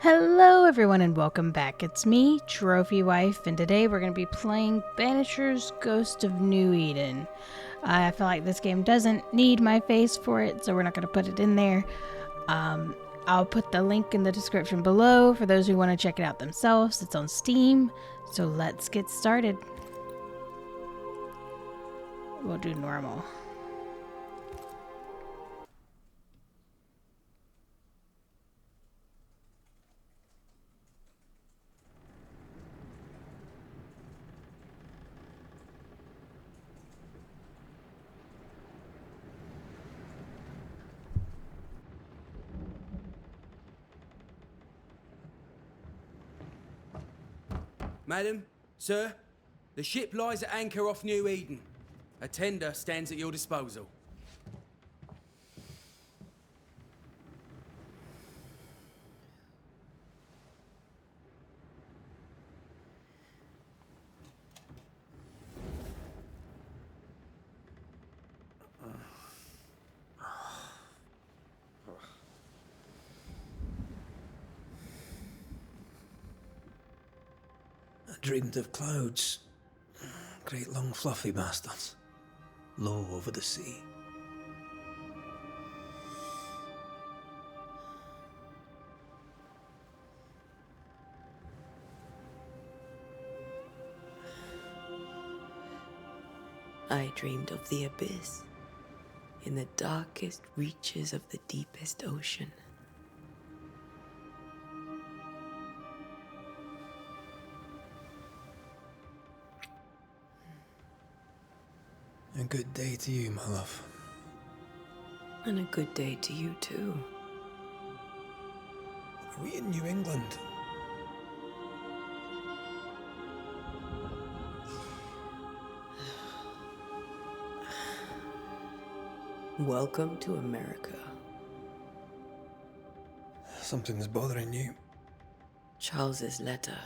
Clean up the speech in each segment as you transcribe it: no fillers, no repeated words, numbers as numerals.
Hello everyone and welcome back. It's me, TrophyWife, and today we're going to be playing Banishers Ghost of New Eden. I feel like this game doesn't need my face for it, so we're not going to put it in there. I'll put the link in the description below for those who want to check it out themselves. It's on Steam, so let's get started. We'll do normal. Madam, sir, the ship lies at anchor off New Eden. A tender stands at your disposal. I dreamed of clouds. Great long fluffy bastards. Low over the sea. I dreamed of the abyss, in the darkest reaches of the deepest ocean. A good day to you, my love. And a good day to you too. Are we in New England? Welcome to America. Something's bothering you. Charles's letter.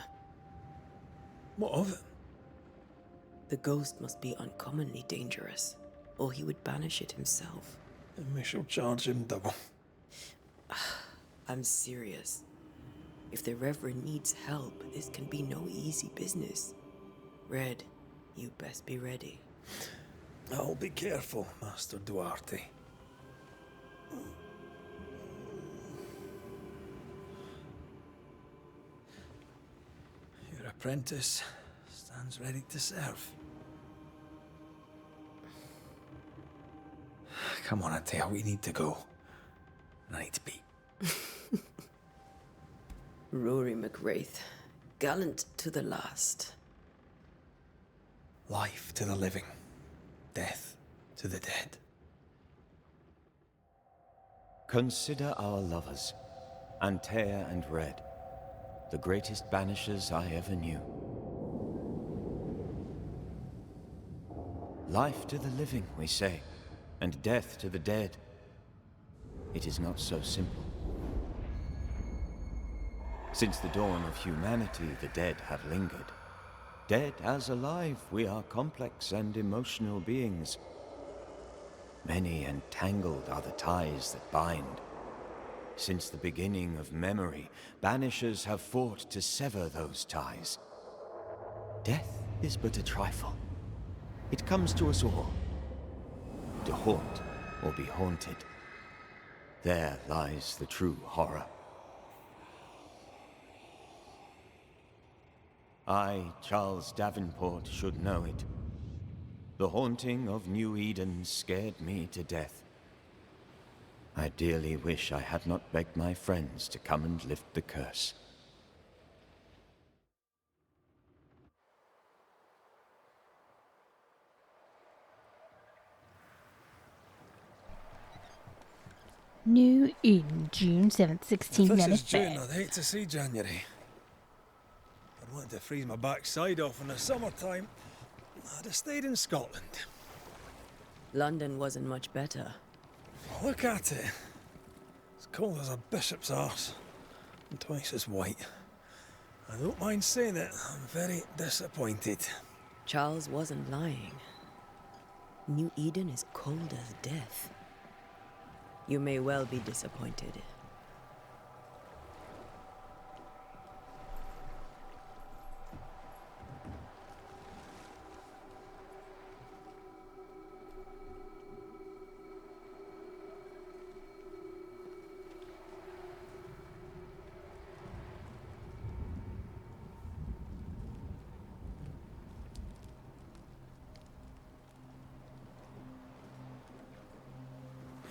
What of it? The ghost must be uncommonly dangerous, or he would banish it himself. And we shall charge him double. I'm serious. If the Reverend needs help, this can be no easy business. Red, you best be ready. I'll be careful, Master Duarte. Your apprentice stands ready to serve. Come on, Atea, we need to go. I need to be. Rory McWraith, gallant to the last. Life to the living, death to the dead. Consider our lovers, Antea and Red, the greatest banishers I ever knew. Life to the living, we say, and death to the dead. It is not so simple. Since the dawn of humanity, the dead have lingered. Dead as alive, we are complex and emotional beings. Many and tangled are the ties that bind. Since the beginning of memory, banishers have fought to sever those ties. Death is but a trifle. It comes to us all. To haunt or be haunted. There lies the true horror. I, Charles Davenport, should know it. The haunting of New Eden scared me to death. I dearly wish I had not begged my friends to come and lift the curse. New Eden, June 7th, 16 If this minutes. is June, I'd hate to see January. I'd want to freeze my backside off in the summertime. I'd have stayed in Scotland. London wasn't much better. Look at it. As cold as a bishop's arse. And twice as white. I don't mind saying it, I'm very disappointed. Charles wasn't lying. New Eden is cold as death. You may well be disappointed.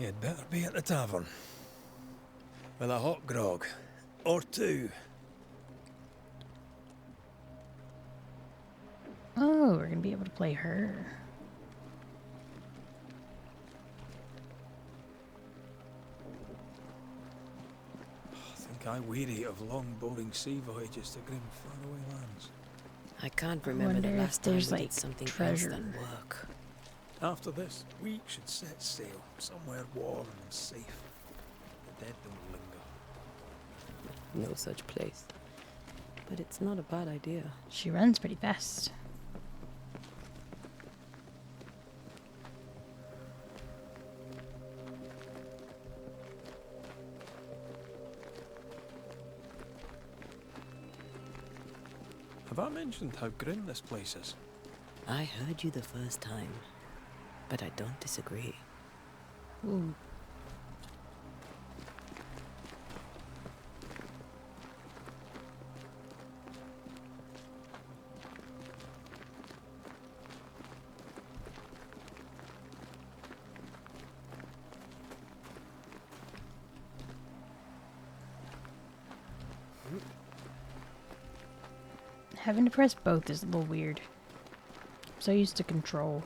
You'd better be at the tavern. With a hot grog. Or two. Oh, we're gonna be able to play her. I think I weary of long, boring sea voyages to grim, faraway lands. I can't remember the wonder if last time we there's, did like, something treasure. else than work. After this, we should set sail somewhere warm and safe. The dead don't linger. No such place. But it's not a bad idea. She runs pretty fast. Have I mentioned how grim this place is? I heard you the first time, but I don't disagree. Ooh. Having to press both is a little weird. I'm so used to control.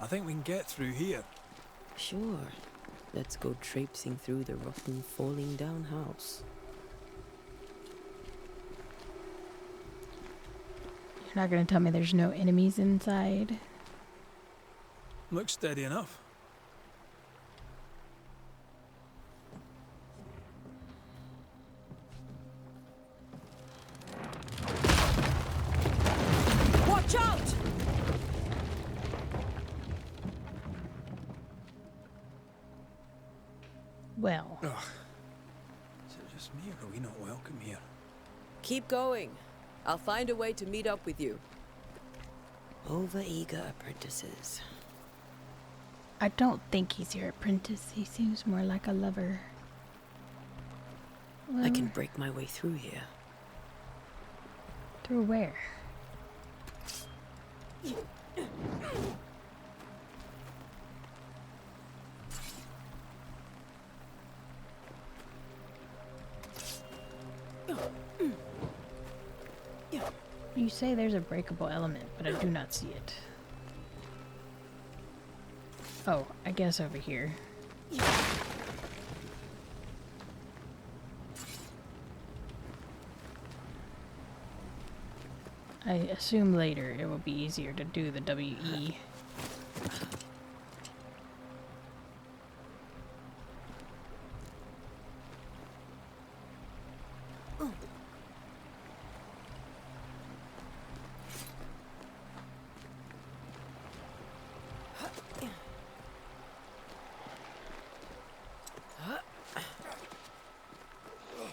I think we can get through here. Sure. Let's go traipsing through the rotten, falling down house. You're not gonna tell me there's no enemies inside? Looks steady enough. Watch out! Well, Ugh. Is it just me or are we not welcome here? Keep going. I'll find a way to meet up with you. Over-eager apprentices. I don't think he's your apprentice. He seems more like a lover. Well, I can break my way through here. through where? You say there's a breakable element, but I do not see it. Oh, I guess over here. I assume later it will be easier to do the WE.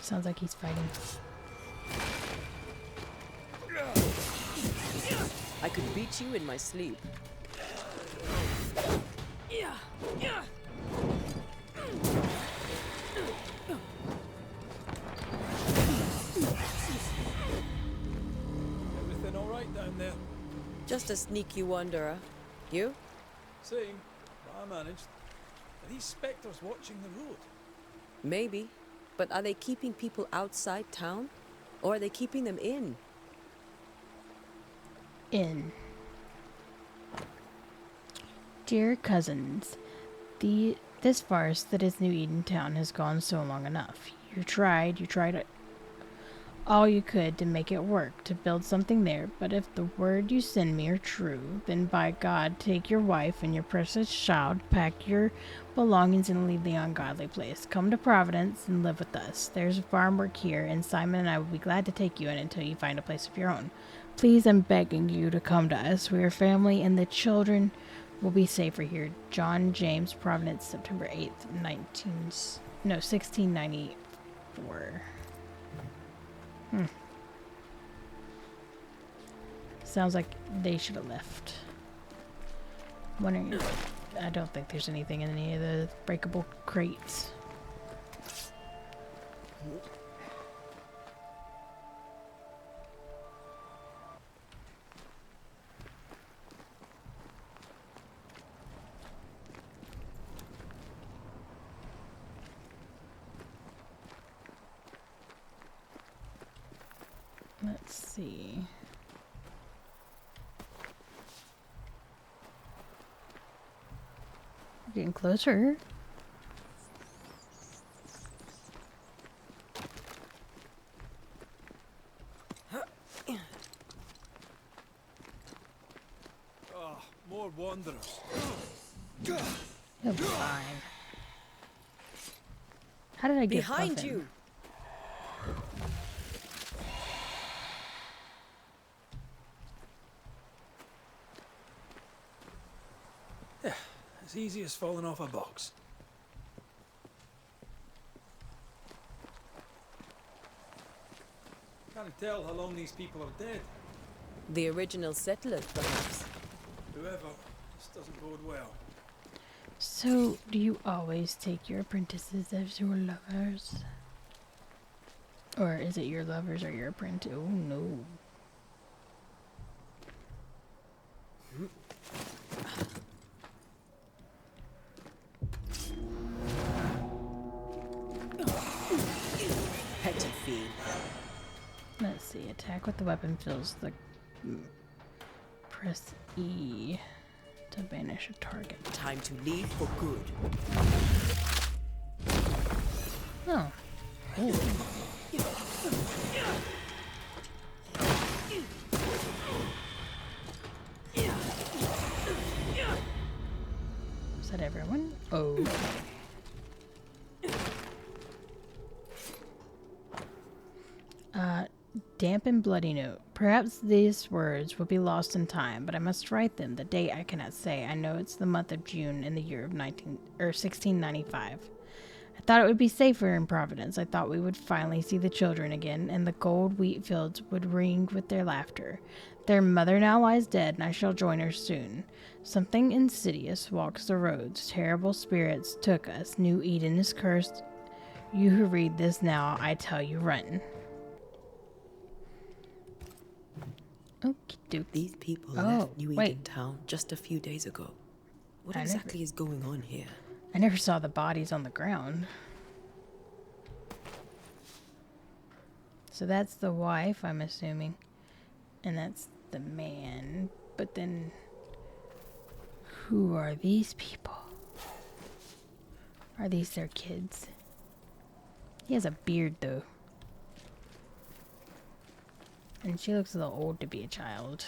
Sounds like he's fighting. I could beat you in my sleep. Everything all right down there? Just a sneaky wanderer. You? Same, but I managed. Are these spectres watching the road? Maybe. But are they keeping people outside town? Or are they keeping them in? In. Dear cousins, this farce that is New Eden Town has gone so long enough. You tried all you could to make it work, to build something there, but if the word you send me are true, then by God, take your wife and your precious child, pack your belongings and leave the ungodly place. Come to Providence and live with us. There's farm work here, and Simon and I will be glad to take you in until you find a place of your own. Please, I'm begging you to come to us. We are family, and the children will be safer here. John James, Providence, September 8th, 1694. Sounds like they should have left. Wondering if I don't think there's anything in any of the breakable crates. Let's see. We're getting closer. Ah, more wanderers. You'll be fine. How did I get Behind Puffin? you! Yeah, as easy as falling off a box. Can't tell how long these people are dead. The original settlers, perhaps. Whoever, this doesn't bode well. So, do you always take your apprentices as your lovers? Or is it your lovers or your apprentice? Oh no. Petty fiend. Let's see. Attack with the weapon fills the. Press E to banish a target. Time to leave for good. Oh. Oh. Is that everyone? Oh. Damp and bloody note. Perhaps these words will be lost in time, but I must write them. The date I cannot say. I know it's the month of June in the year of 1695. I thought it would be safer in Providence. I thought we would finally see the children again, and the gold wheat fields would ring with their laughter. Their mother now lies dead, and I shall join her soon. Something insidious walks the roads. Terrible spirits took us. New Eden is cursed. You who read this now, I tell you, run. Okie These people Oh, left New wait. Eden Town just a few days ago. What I exactly is going on here? I never saw the bodies on the ground. So that's the wife, I'm assuming. And that's the man. But then, who are these people? Are these their kids? He has a beard, though. And she looks a little old to be a child.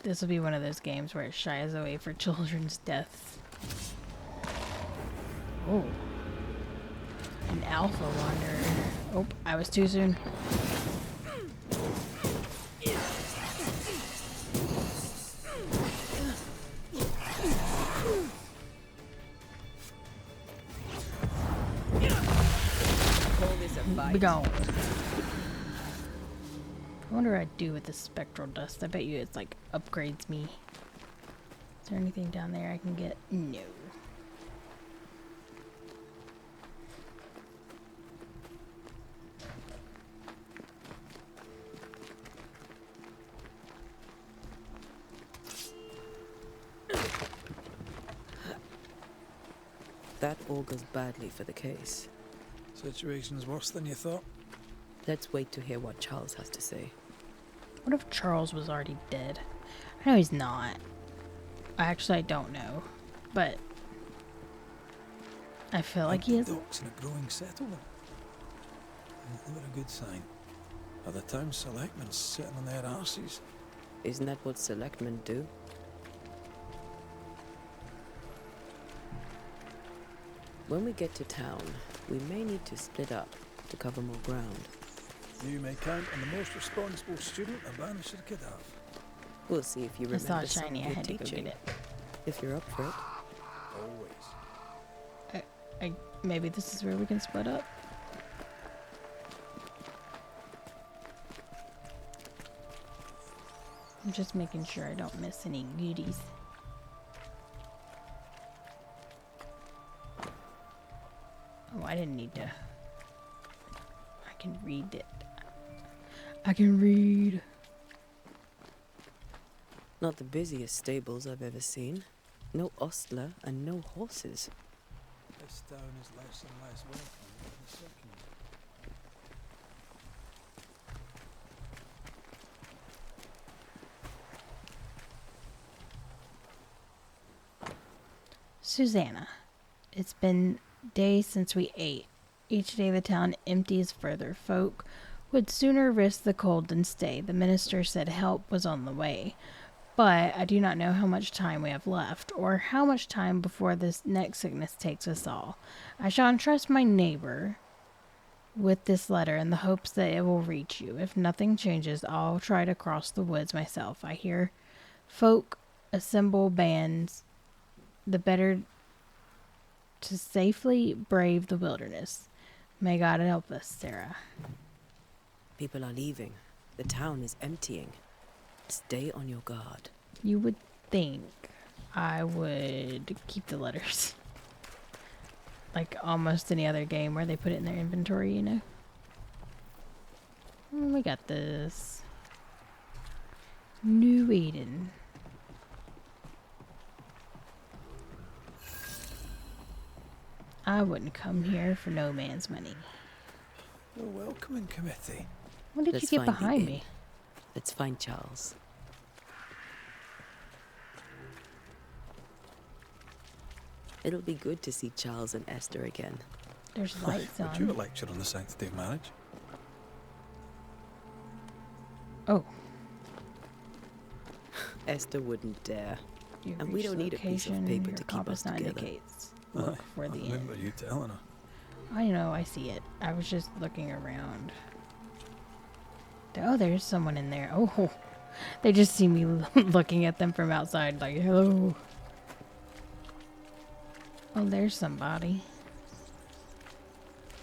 This will be one of those games where it shies away for children's deaths. Oh. An alpha wanderer. Oh, I was too soon. Call this a fight? Be gone. I wonder what I'd do with the spectral dust. I bet you it's like upgrades me. Is there anything down there I can get? No. That augurs badly for the case. Situation's worse than you thought. Let's wait to hear what Charles has to say. What if Charles was already dead? I know he's not. Actually, I don't know. But I feel like he is. Docks in a growing settlement. Never a good sign. Are the town selectmen sitting on their arses? Isn't that what selectmen do? When we get to town, we may need to split up to cover more ground. You may count on the most responsible student a Banisher could have. We'll see if you I saw remember it some shiny. I good had to go teaching. get it. If you're up for it. Always. Maybe this is where we can split up. I'm just making sure I don't miss any goodies. Oh, I didn't need to. I can read it. I can read. Not the busiest stables I've ever seen. No ostler and no horses. This town is less and less welcome every second. Susanna. It's been days since we ate. Each day the town empties further. Folk would sooner risk the cold than stay. The minister said help was on the way. But I do not know how much time we have left, or how much time before this next sickness takes us all. I shall entrust my neighbor with this letter in the hopes that it will reach you. If nothing changes, I'll try to cross the woods myself. I hear folk assemble bands, the better to safely brave the wilderness. May God help us, Sarah. People are leaving. The town is emptying. Stay on your guard. You would think I would keep the letters. Like almost any other game where they put it in their inventory, you know? We got this. New Eden. I wouldn't come here for no man's money. The welcoming committee. What did Let's you get find the behind inn. me? Let's find Charles. It'll be good to see Charles and Esther again. There's lights Would you on. lecture on the sanctity of marriage? Oh, Esther wouldn't dare. you've And we reached don't the need a piece of location. paper Your to keep compass us now together. indicates. Look for I the remember end. you telling her. I know, I see it. I was just looking around. Oh, there's someone in there. Oh, they just see me looking at them from outside like, hello. Oh, there's somebody.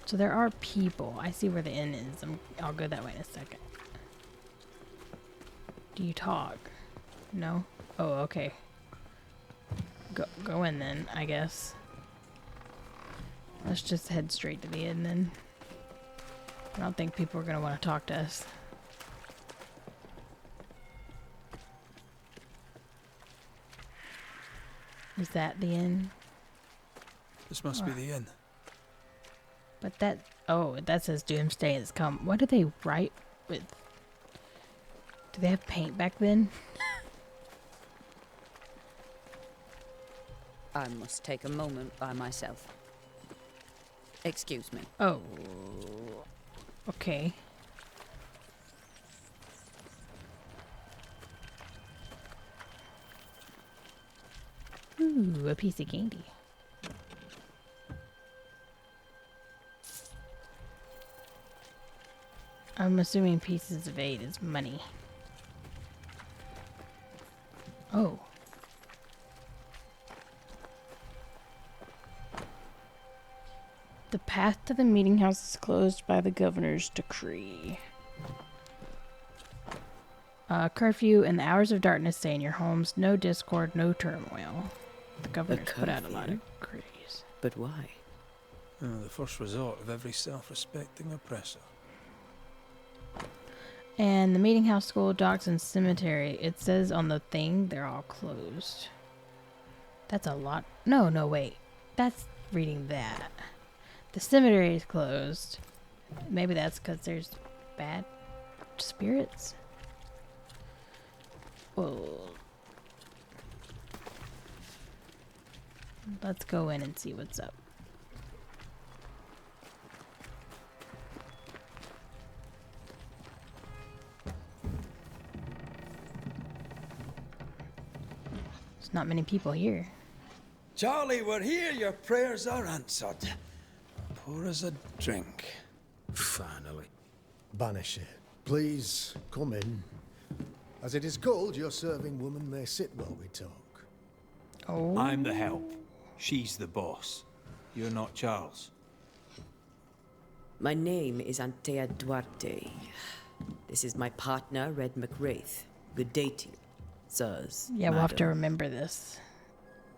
So there are people. I see where the inn is. I'll go that way in a second. Do you talk? No? Oh, okay. Go in then, I guess. Let's just head straight to the inn then. I don't think people are going to want to talk to us. Is that the inn? This must be the inn. But that... Oh, that says Doomsday has come. What do they write with? Do they have paint back then? I must take a moment by myself. Excuse me. Oh. Okay. Ooh, a piece of candy. I'm assuming pieces of 8 is money. Oh. The path to the meeting house is closed by the governor's decree. Curfew and the hours of darkness stay in your homes. No discord, no turmoil. The governor's put out a lot of decrees. But why? The first resort of every self-respecting oppressor. And the meeting house, school, docks, and cemetery. It says on the thing they're all closed. That's a lot. No, wait. That's reading that. The cemetery is closed. Maybe that's because there's bad spirits. Well, let's go in and see what's up. There's not many people here. Charlie, we're here. Your prayers are answered. Pour us a drink. Finally. Banisher, please come in. As it is cold, your serving woman may sit while we talk. Oh. I'm the help. She's the boss. You're not Charles. My name is Antea Duarte. This is my partner, Red McWraith. Good day to you, sirs. Yeah, we'll have to madam. remember this.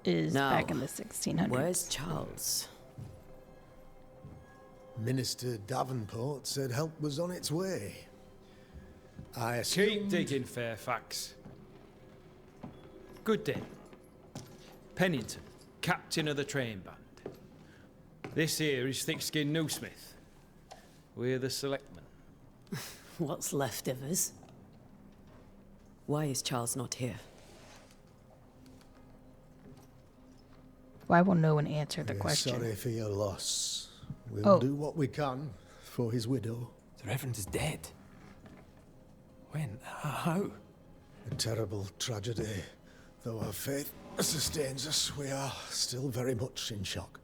Is Now, back in the 1600s. Where's Charles? Minister Davenport said help was on its way. I Keep assumed... digging, Fairfax. Good day. Pennington, captain of the train band. This here is thick-skinned Newsmith. We're the selectmen. What's left of us? Why is Charles not here? Why will no one answer the We're question? sorry for your loss. We'll Oh. do what we can for his widow. The Reverend is dead. When? How? A terrible tragedy. Though our faith sustains us, we are still very much in shock.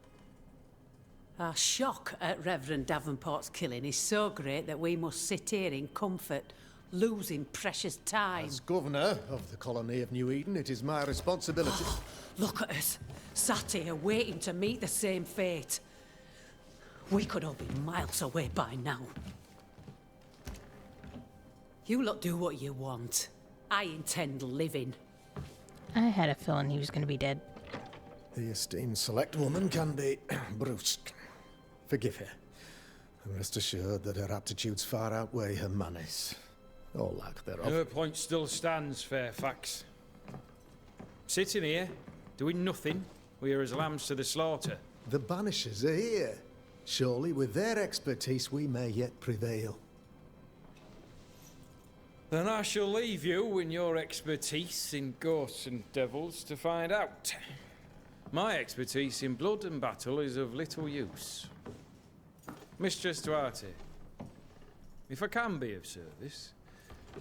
Our shock at Reverend Davenport's killing is so great that we must sit here in comfort, losing precious time. As governor of the colony of New Eden, it is my responsibility. Look at us, sat here waiting to meet the same fate. We could all be miles away by now. You lot do what you want. I intend living. I had a feeling he was going to be dead. The esteemed select woman can be brusque. Forgive her. And rest assured that her aptitudes far outweigh her manners. Or lack thereof. Her point still stands, Fairfax. Sitting here, doing nothing, we're as lambs to the slaughter. The Banishers are here. Surely with their expertise we may yet prevail. Then I shall leave you and your expertise in ghosts and devils to find out. My expertise in blood and battle is of little use. Mistress Duarte, if I can be of service,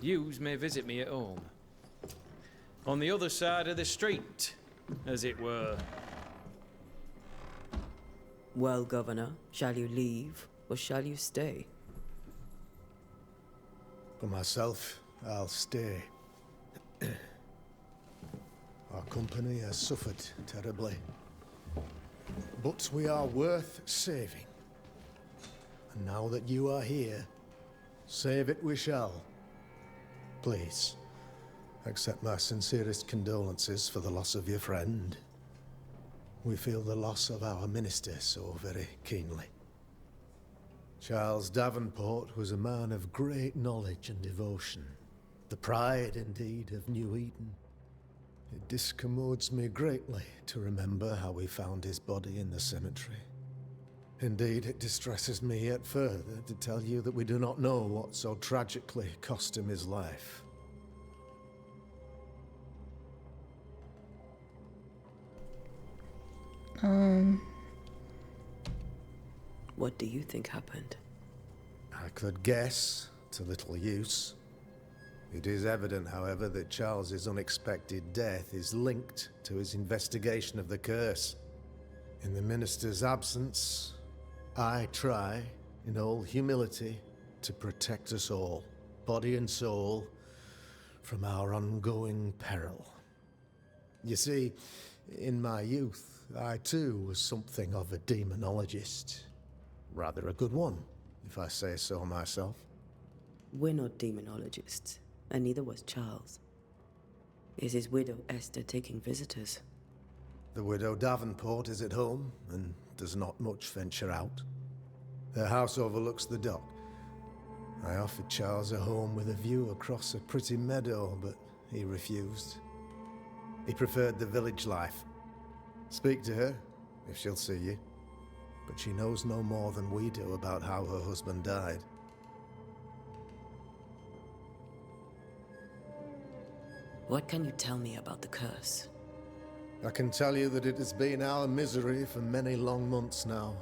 yous may visit me at home. On the other side of the street, as it were. Well, Governor, shall you leave or shall you stay? For myself, I'll stay. Our company has suffered terribly. But we are worth saving. And now that you are here, save it we shall. Please, accept my sincerest condolences for the loss of your friend. We feel the loss of our minister so very keenly. Charles Davenport was a man of great knowledge and devotion. The pride, indeed, of New Eden. It discommodes me greatly to remember how we found his body in the cemetery. Indeed, it distresses me yet further to tell you that we do not know what so tragically cost him his life. What do you think happened? I could guess, to little use. It is evident, however, that Charles's unexpected death is linked to his investigation of the curse. In the minister's absence, I try, in all humility, to protect us all, body and soul, from our ongoing peril. You see, in my youth, I too was something of a demonologist. Rather a good one, if I say so myself. We're not demonologists, and neither was Charles. Is his widow Esther taking visitors? The widow Davenport is at home, and does not much venture out. Their house overlooks the dock. I offered Charles a home with a view across a pretty meadow, but he refused. He preferred the village life. Speak to her, if she'll see you. But she knows no more than we do about how her husband died. What can you tell me about the curse? I can tell you that it has been our misery for many long months now.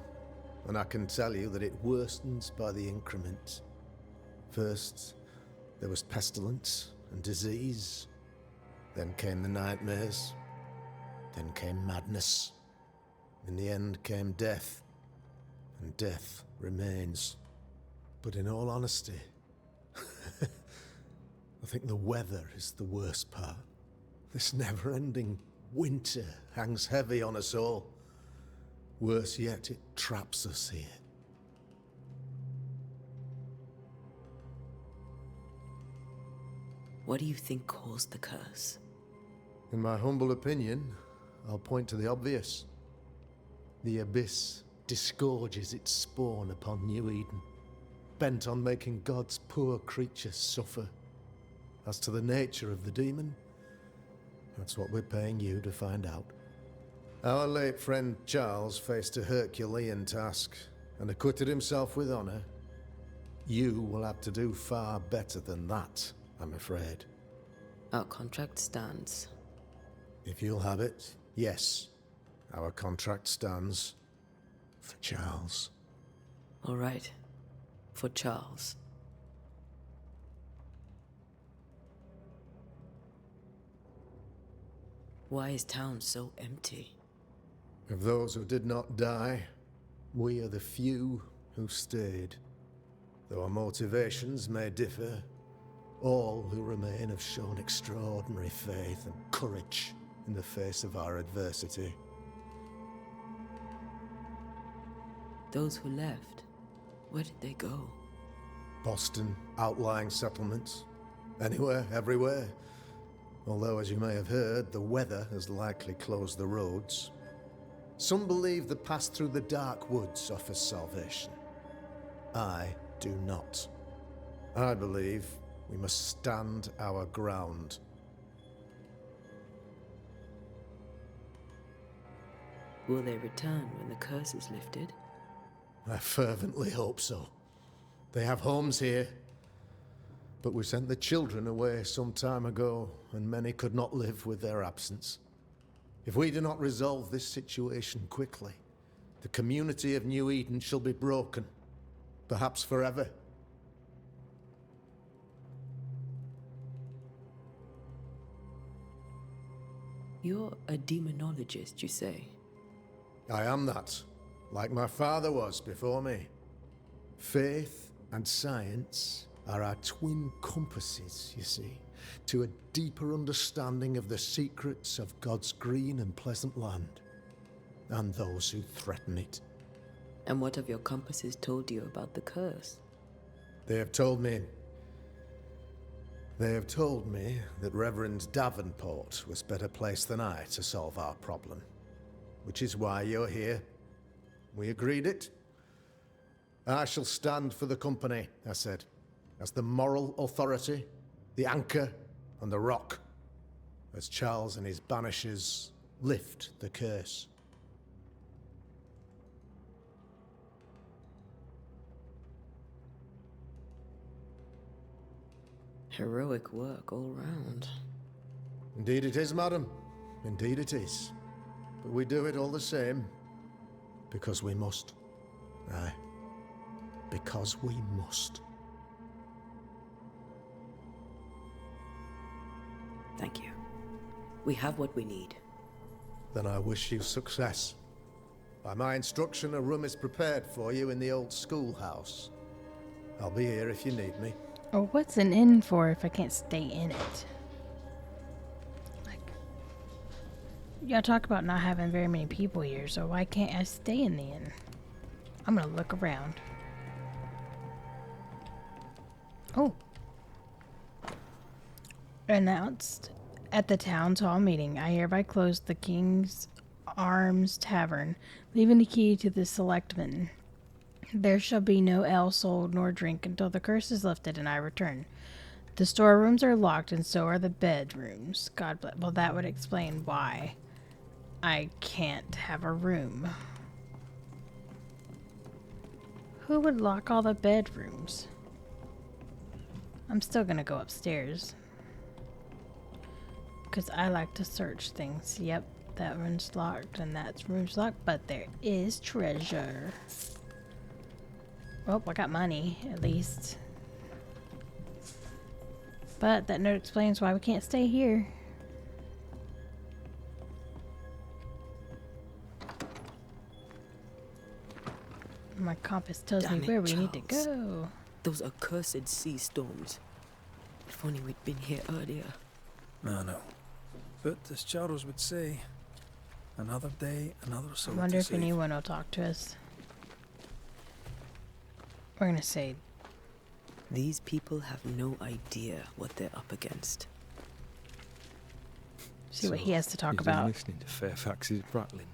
And I can tell you that it worsens by the increment. First, there was pestilence and disease. Then came the nightmares. Then came madness. In the end came death. And death remains. But in all honesty, I think the weather is the worst part. This never-ending winter hangs heavy on us all. Worse yet, it traps us here. What do you think caused the curse? In my humble opinion, I'll point to the obvious. The Abyss disgorges its spawn upon New Eden, bent on making God's poor creatures suffer. As to the nature of the demon, that's what we're paying you to find out. Our late friend Charles faced a Herculean task and acquitted himself with honor. You will have to do far better than that, I'm afraid. Our contract stands. If you'll have it, yes. Our contract stands for Charles. All right. For Charles. Why is town so empty? Of those who did not die, we are the few who stayed. Though our motivations may differ, all who remain have shown extraordinary faith and courage in the face of our adversity. Those who left, where did they go? Boston, outlying settlements. Anywhere, everywhere. Although, as you may have heard, the weather has likely closed the roads. Some believe the path through the dark woods offers salvation. I do not. I believe we must stand our ground. Will they return when the curse is lifted? I fervently hope so. They have homes here. But we sent the children away some time ago, and many could not live with their absence. If we do not resolve this situation quickly, the community of New Eden shall be broken, perhaps forever. You're a demonologist, you say? I am that, like my father was before me. Faith and science are our twin compasses, you see, to a deeper understanding of the secrets of God's green and pleasant land, and those who threaten it. And what have your compasses told you about the curse? They have told me that Reverend Davenport was better placed than I to solve our problem, which is why you're here. We agreed it. I shall stand for the company, I said, as the moral authority, the anchor, and the rock, as Charles and his Banishers lift the curse. Heroic work all round. Indeed it is, madam. Indeed it is. But we do it all the same, because we must. Aye. Because we must. Thank you. We have what we need. Then I wish you success. By my instruction, a room is prepared for you in the old schoolhouse. I'll be here if you need me. Oh, what's an inn for if I can't stay in it? Like, y'all talk about not having very many people here, so why can't I stay in the inn? I'm gonna look around. Oh. Announced at the town's hall meeting, I hereby close the King's Arms Tavern, leaving the key to the selectmen. There shall be no ale sold nor drink until the curse is lifted and I return. The storerooms are locked and so are the bedrooms. God bless. Well, that would explain why I can't have a room. Who would lock all the bedrooms? I'm still gonna go upstairs, because I like to search things. Yep, that room's locked and that room's locked, but there is treasure. Well, I got money, at least. But that note explains why we can't stay here. My compass tells me where we need to go. Those accursed sea storms. If only we'd been here earlier. I know. But as Charles would say, another day, another soul I wonder to if save. anyone will talk to us. We're gonna say These people have no idea what they're up against. See what he has to talk you've been about. listening to Fairfax's prattling.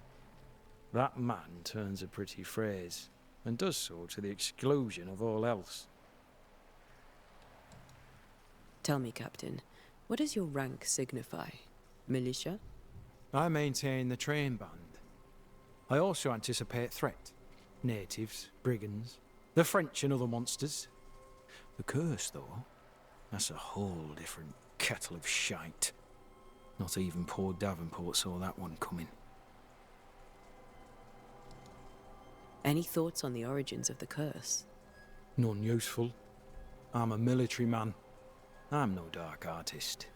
That man turns a pretty phrase, and does so to the exclusion of all else. Tell me, Captain, what does your rank signify? Militia? I maintain the train band. I also anticipate threat. Natives, brigands, the French and other monsters. The curse, though, that's a whole different kettle of shite. Not even poor Davenport saw that one coming. Any thoughts on the origins of the curse? None useful. I'm a military man. I'm no dark artist.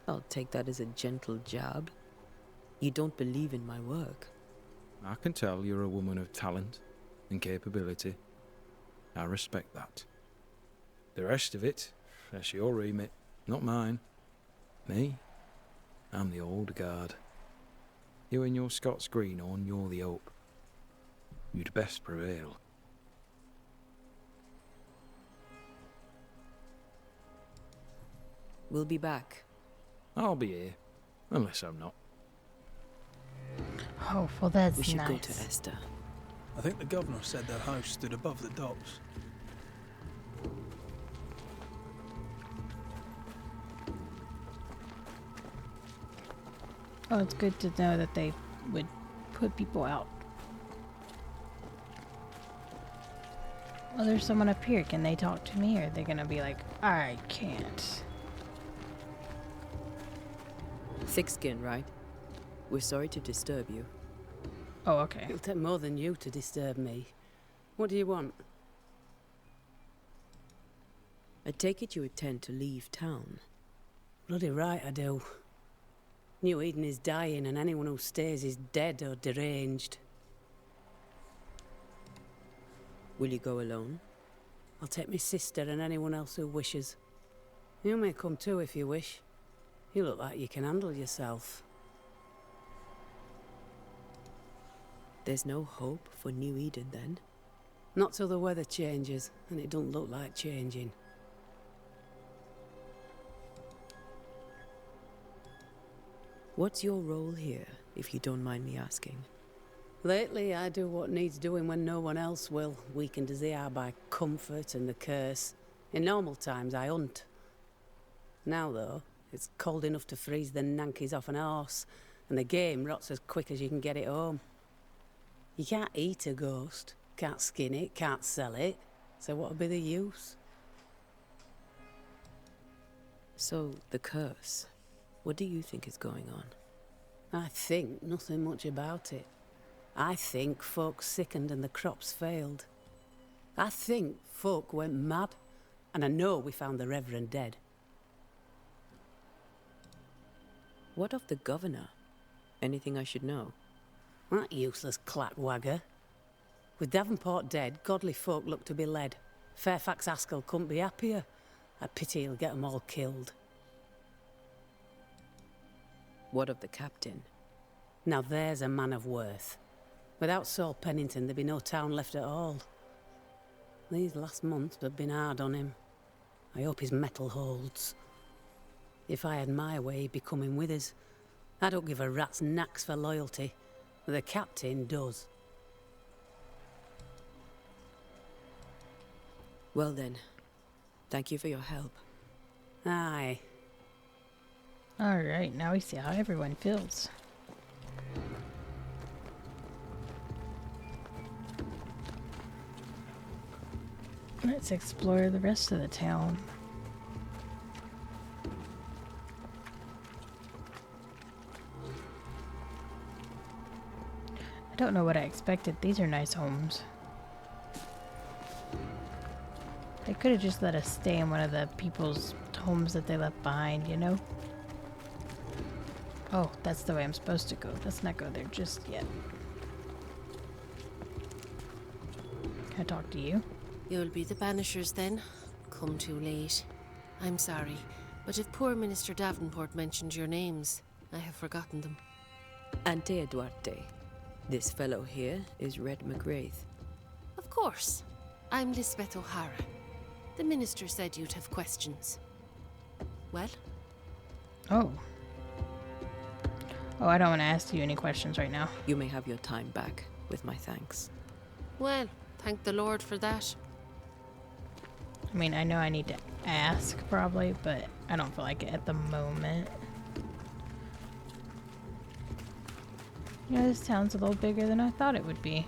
I'll take that as a gentle jab. You don't believe in my work. I can tell you're a woman of talent and capability. I respect that. The rest of it, that's your remit, not mine. Me? I'm the old guard. You and your Scots greenhorn, you're the hope. You'd best prevail. We'll be back. I'll be here, unless I'm not. Oh, well, that's We should nice. go to Esther. I think the governor said their house stood above the docks. Oh, it's good to know that they would put people out. Well, there's someone up here. Can they talk to me, or are they gonna be like, I can't? Thick skin, right? We're sorry to disturb you. Oh, okay. It'll take more than you to disturb me. What do you want? I take it you intend to leave town. Bloody right I do. New Eden is dying, and anyone who stays is dead or deranged. Will you go alone? I'll take my sister and anyone else who wishes. You may come too if you wish. You look like you can handle yourself. There's no hope for New Eden then? Not till the weather changes, and it don't look like changing. What's your role here, if you don't mind me asking? Lately, I do what needs doing when no one else will, weakened as they are by comfort and the curse. In normal times, I hunt. Now, though, it's cold enough to freeze the nankies off an horse, and the game rots as quick as you can get it home. You can't eat a ghost, can't skin it, can't sell it, so what'll be the use? So, the curse. What do you think is going on? I think nothing much about it. I think folk sickened and the crops failed. I think folk went mad, and I know we found the Reverend dead. What of the governor? Anything I should know? That useless clackwagger. With Davenport dead, godly folk look to be led. Fairfax Askell couldn't be happier. I pity he'll get 'em all killed. What of the captain? Now there's a man of worth. Without Saul Pennington, there'd be no town left at all. These last months have been hard on him. I hope his mettle holds. If I had my way, he'd be coming with us. I don't give a rat's knacks for loyalty, but the captain does. Well then, thank you for your help. Aye. Alright, now we see how everyone feels. Let's explore the rest of the town. I don't know what I expected. These are nice homes. They could have just let us stay in one of the people's homes that they left behind, you know? Oh, that's the way I'm supposed to go. Let's not go there just yet. Can I talk to you? You'll be the Banishers then. Come too late. I'm sorry, but if poor Minister Davenport mentioned your names, I have forgotten them. Ante Duarte. This fellow here is Red McGrath. Of course. I'm Lisbeth O'Hara. The minister said you'd have questions. Well? Oh. Oh, I don't want to ask you any questions right now. You may have your time back, with my thanks. Well, thank the Lord for that. I mean, I know I need to ask, probably, but I don't feel like it at the moment. You know, this town's a little bigger than I thought it would be.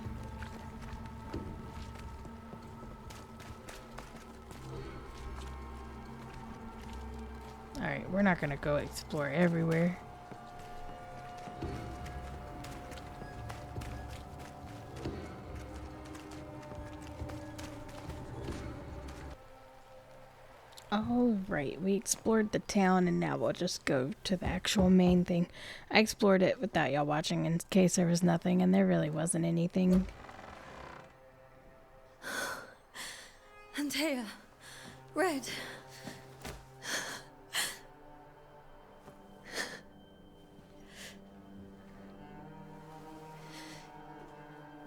Alright, we're not gonna go explore everywhere. Alright, we explored the town and now we'll just go to the actual main thing. I explored it without y'all watching in case there was nothing, and there really wasn't anything. Antea, Red.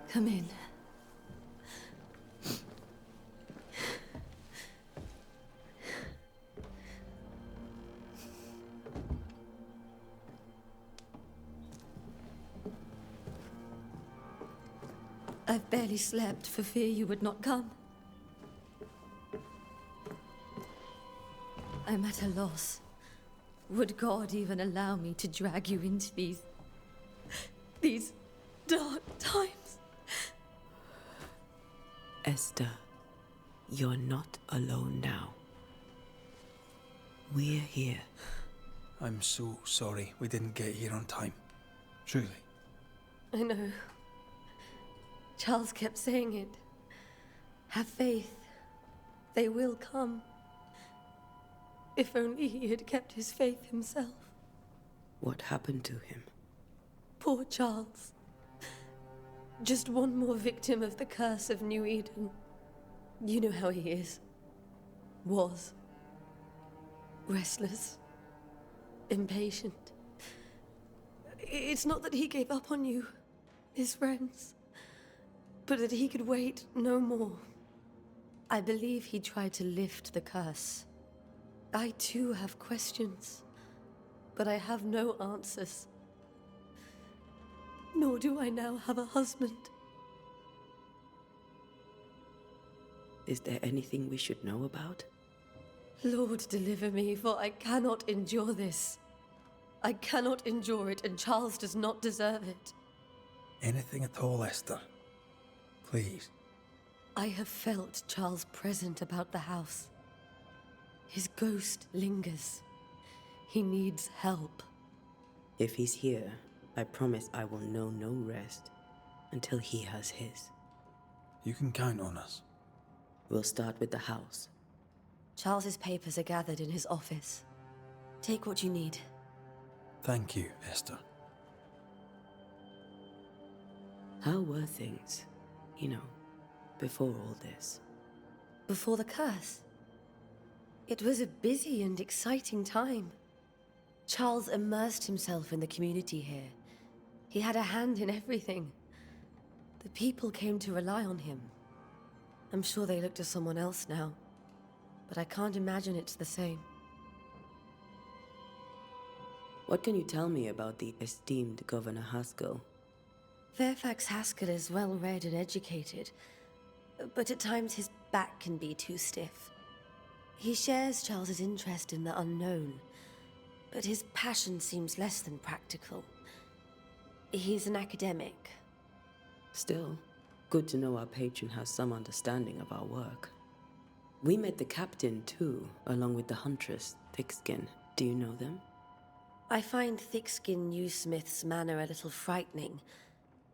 Come in. I've barely slept for fear you would not come. I'm at a loss. Would God even allow me to drag you into these dark times? Esther, you're not alone now. We're here. I'm so sorry we didn't get here on time. Truly. I know. Charles kept saying it. Have faith. They will come. If only he had kept his faith himself. What happened to him? Poor Charles. Just one more victim of the curse of New Eden. You know how he is. Was. Restless. Impatient. It's not that he gave up on you, his friends, but that he could wait no more. I believe he tried to lift the curse. I too have questions, but I have no answers. Nor do I now have a husband. Is there anything we should know about? Lord, deliver me, for I cannot endure this. I cannot endure it, and Charles does not deserve it. Anything at all, Esther. Please. I have felt Charles present about the house. His ghost lingers. He needs help. If he's here, I promise I will know no rest until he has his. You can count on us. We'll start with the house. Charles's papers are gathered in his office. Take what you need. Thank you, Esther. How were things, before all this? Before the curse? It was a busy and exciting time. Charles immersed himself in the community here. He had a hand in everything. The people came to rely on him. I'm sure they look to someone else now, but I can't imagine it's the same. What can you tell me about the esteemed Governor Haskell? Fairfax Haskell is well-read and educated, but at times his back can be too stiff. He shares Charles's interest in the unknown, but his passion seems less than practical. He's an academic. Still, good to know our patron has some understanding of our work. We met the captain, too, along with the huntress, Thickskin. Do you know them? I find Thickskin Newsmith's manner a little frightening,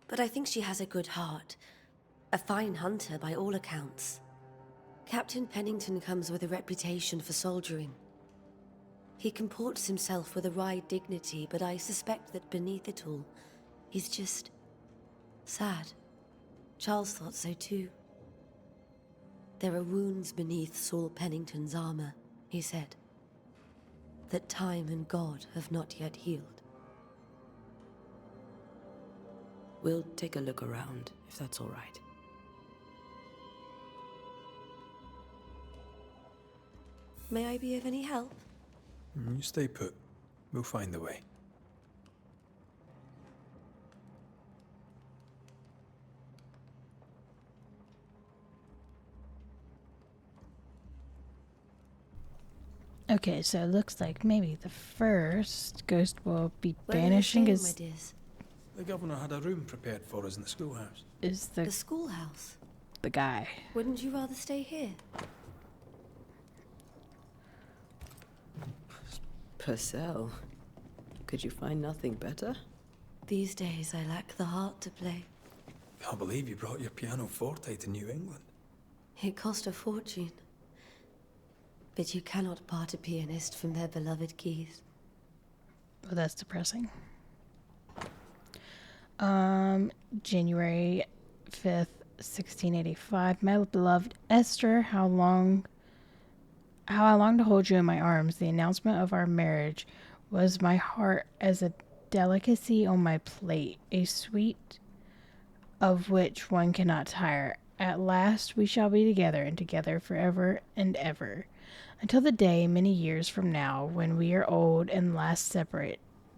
but I think she has a good heart. A fine hunter by all accounts. Captain Pennington comes with a reputation for soldiering. He comports himself with a wry dignity, but I suspect that beneath it all, he's just sad. Charles thought so too. There are wounds beneath Saul Pennington's armor, he said, that time and God have not yet healed. We'll take a look around, if that's all right. May I be of any help? You stay put. We'll find a way. Okay, so it looks like maybe the first ghost will be Where are you banishing staying, is my dears? The governor had a room prepared for us in the schoolhouse. The schoolhouse? the guy. Wouldn't you rather stay here? Purcell, could you find nothing better? These days I lack the heart to play. Can't believe you brought your pianoforte to New England. It cost a fortune. But you cannot part a pianist from their beloved keys. Well, that's depressing. January 5th, 1685. My beloved Esther, how I long to hold you in my arms. The announcement of our marriage was my heart as a delicacy on my plate, a sweet of which one cannot tire. At last we shall be together, and together forever and ever, until the day, many years from now, when we are old and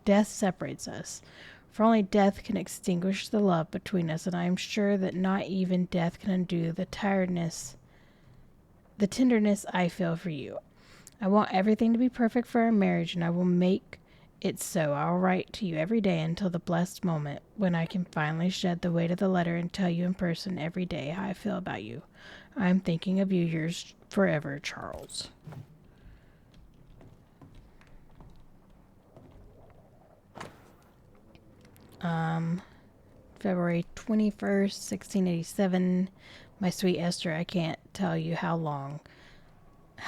death separates us. For only death can extinguish the love between us, and I am sure that not even death can undo the tenderness I feel for you. I want everything to be perfect for our marriage, and I will make it so. I will write to you every day until the blessed moment when I can finally shed the weight of the letter and tell you in person every day how I feel about you. I am thinking of you, yours forever, Charles. February 21st, 1687. My sweet Esther, I can't tell you how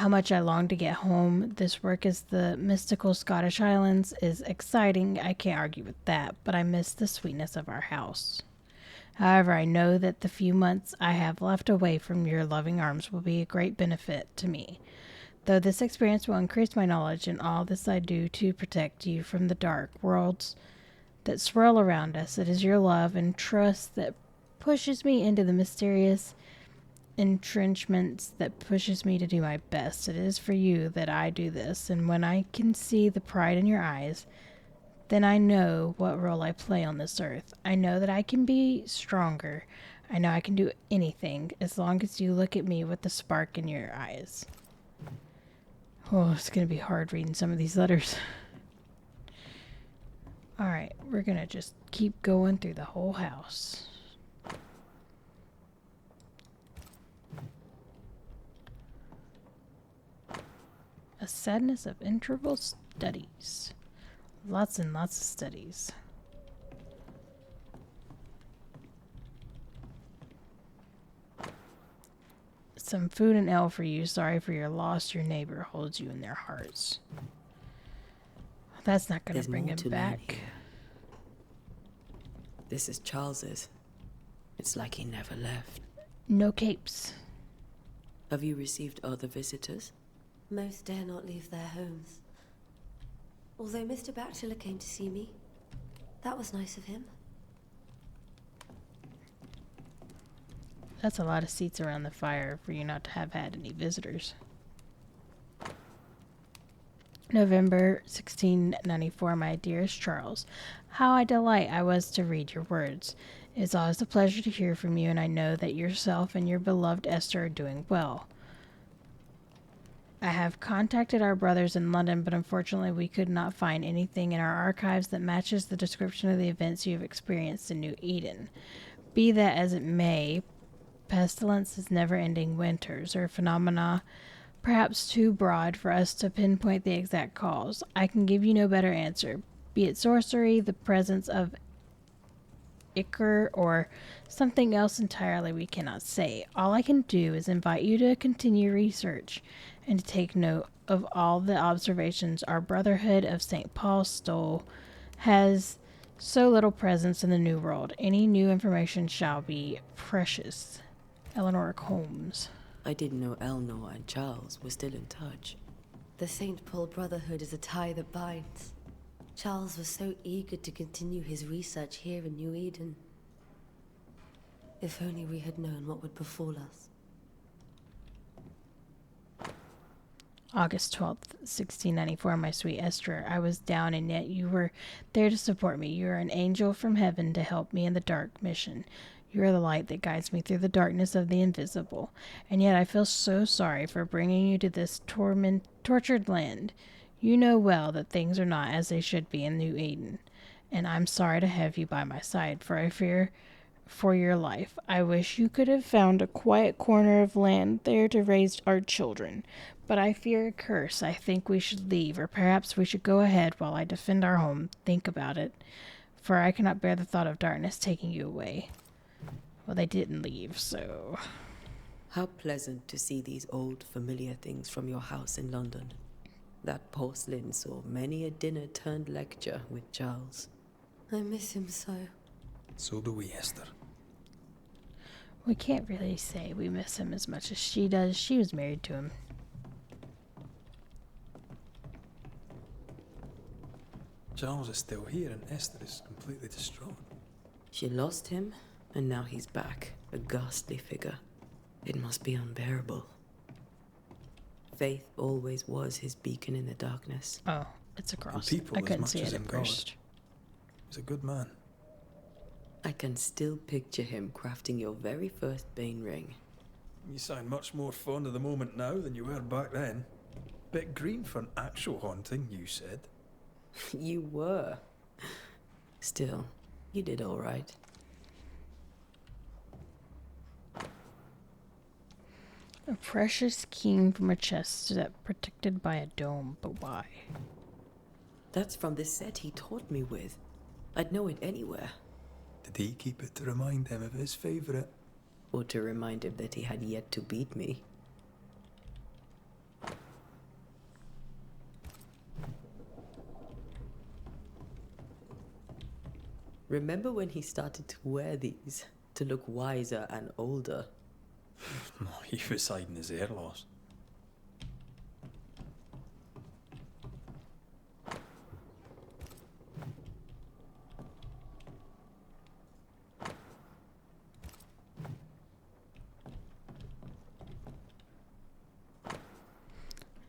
much I long to get home. This work as the mystical Scottish Highlands is exciting. I can't argue with that, but I miss the sweetness of our house. However, I know that the few months I have left away from your loving arms will be a great benefit to me. Though this experience will increase my knowledge in all this I do to protect you from the dark worlds that swirl around us, it is your love and trust that pushes me into the mysterious entrenchments that pushes me to do my best. It is for you that I do this, and when I can see the pride in your eyes, then I know what role I play on this earth. I know that I can be stronger. I know I can do anything as long as you look at me with the spark in your eyes. Oh, it's going to be hard reading some of these letters. Alright, we're going to just keep going through the whole house. A sadness of interval studies. Lots and lots of studies. Some food and ale for you. Sorry for your loss. Your neighbor holds you in their hearts. That's not going to bring him back. This is Charles's. It's like he never left. No capes. Have you received other visitors? Most dare not leave their homes. Although Mr. Bachelor came to see me. That was nice of him. That's a lot of seats around the fire for you not to have had any visitors. November 1694, my dearest Charles. How I delight I was to read your words. It is always a pleasure to hear from you, and I know that yourself and your beloved Esther are doing well. I have contacted our brothers in London, but unfortunately we could not find anything in our archives that matches the description of the events you have experienced in New Eden. Be that as it may, pestilences, never-ending winters, or phenomena perhaps too broad for us to pinpoint the exact cause. I can give you no better answer. Be it sorcery, the presence of ichor, or something else entirely we cannot say. All I can do is invite you to continue research and to take note of all the observations our Brotherhood of St. Paul's Stole has so little presence in the New World. Any new information shall be precious. Eleanor Holmes. I didn't know Eleanor and Charles were still in touch. The St. Paul Brotherhood is a tie that binds. Charles was so eager to continue his research here in New Eden. If only we had known what would befall us. August 12th, 1694, my sweet Esther. I was down, and yet you were there to support me. You are an angel from heaven to help me in the dark mission. You are the light that guides me through the darkness of the invisible. And yet I feel so sorry for bringing you to this tortured land. You know well that things are not as they should be in New Eden, and I'm sorry to have you by my side, for I fear for your life. I wish you could have found a quiet corner of land there to raise our children, but I fear a curse. I think we should leave, or perhaps we should go ahead while I defend our home. Think about it, for I cannot bear the thought of darkness taking you away. Well, they didn't leave, so... How pleasant to see these old familiar things from your house in London. That porcelain saw many a dinner-turned-lecture with Charles. I miss him so. So do we, Esther. We can't really say we miss him as much as she does. She was married to him. Charles is still here and Esther is completely distraught. She lost him, and now he's back, a ghastly figure. It must be unbearable. Faith always was his beacon in the darkness. Oh, it's a cross. People I as couldn't much see as it in at God. first. He's a good man. I can still picture him crafting your very first Bane ring. You sound much more fond of the moment now than you were back then. Bit green for an actual haunting, you said. You were. Still, you did all right. A precious key from a chest that protected by a dome, but why? That's from the set he taught me with. I'd know it anywhere. Did he keep it to remind him of his favourite? Or to remind him that he had yet to beat me. Remember when he started to wear these to look wiser and older? He was hiding his hair loss.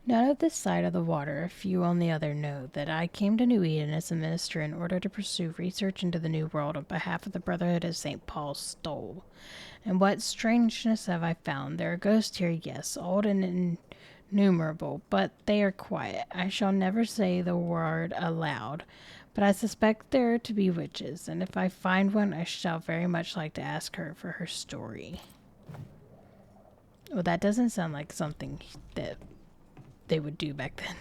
Not of this side of the water, a few on the other know that I came to New Eden as a minister in order to pursue research into the New World on behalf of the Brotherhood of St. Paul's Stole. And what strangeness have I found? There are ghosts here, yes, old and innumerable, but they are quiet. I shall never say the word aloud, but I suspect there to be witches, and if I find one, I shall very much like to ask her for her story. Well, that doesn't sound like something that they would do back then.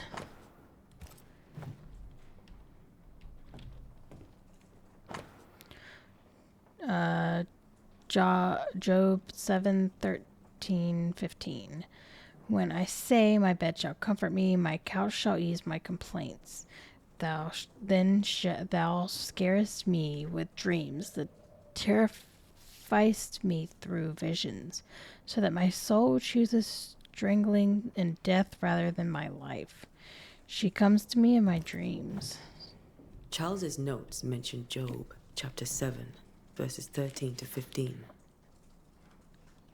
Job 7:13-15. When I say, my bed shall comfort me, my couch shall ease my complaints, thou scarest me with dreams that terrifiest me through visions, so that my soul chooses strangling and death rather than my life. She comes to me in my dreams. Charles's notes mention Job, chapter 7, verses 13-15.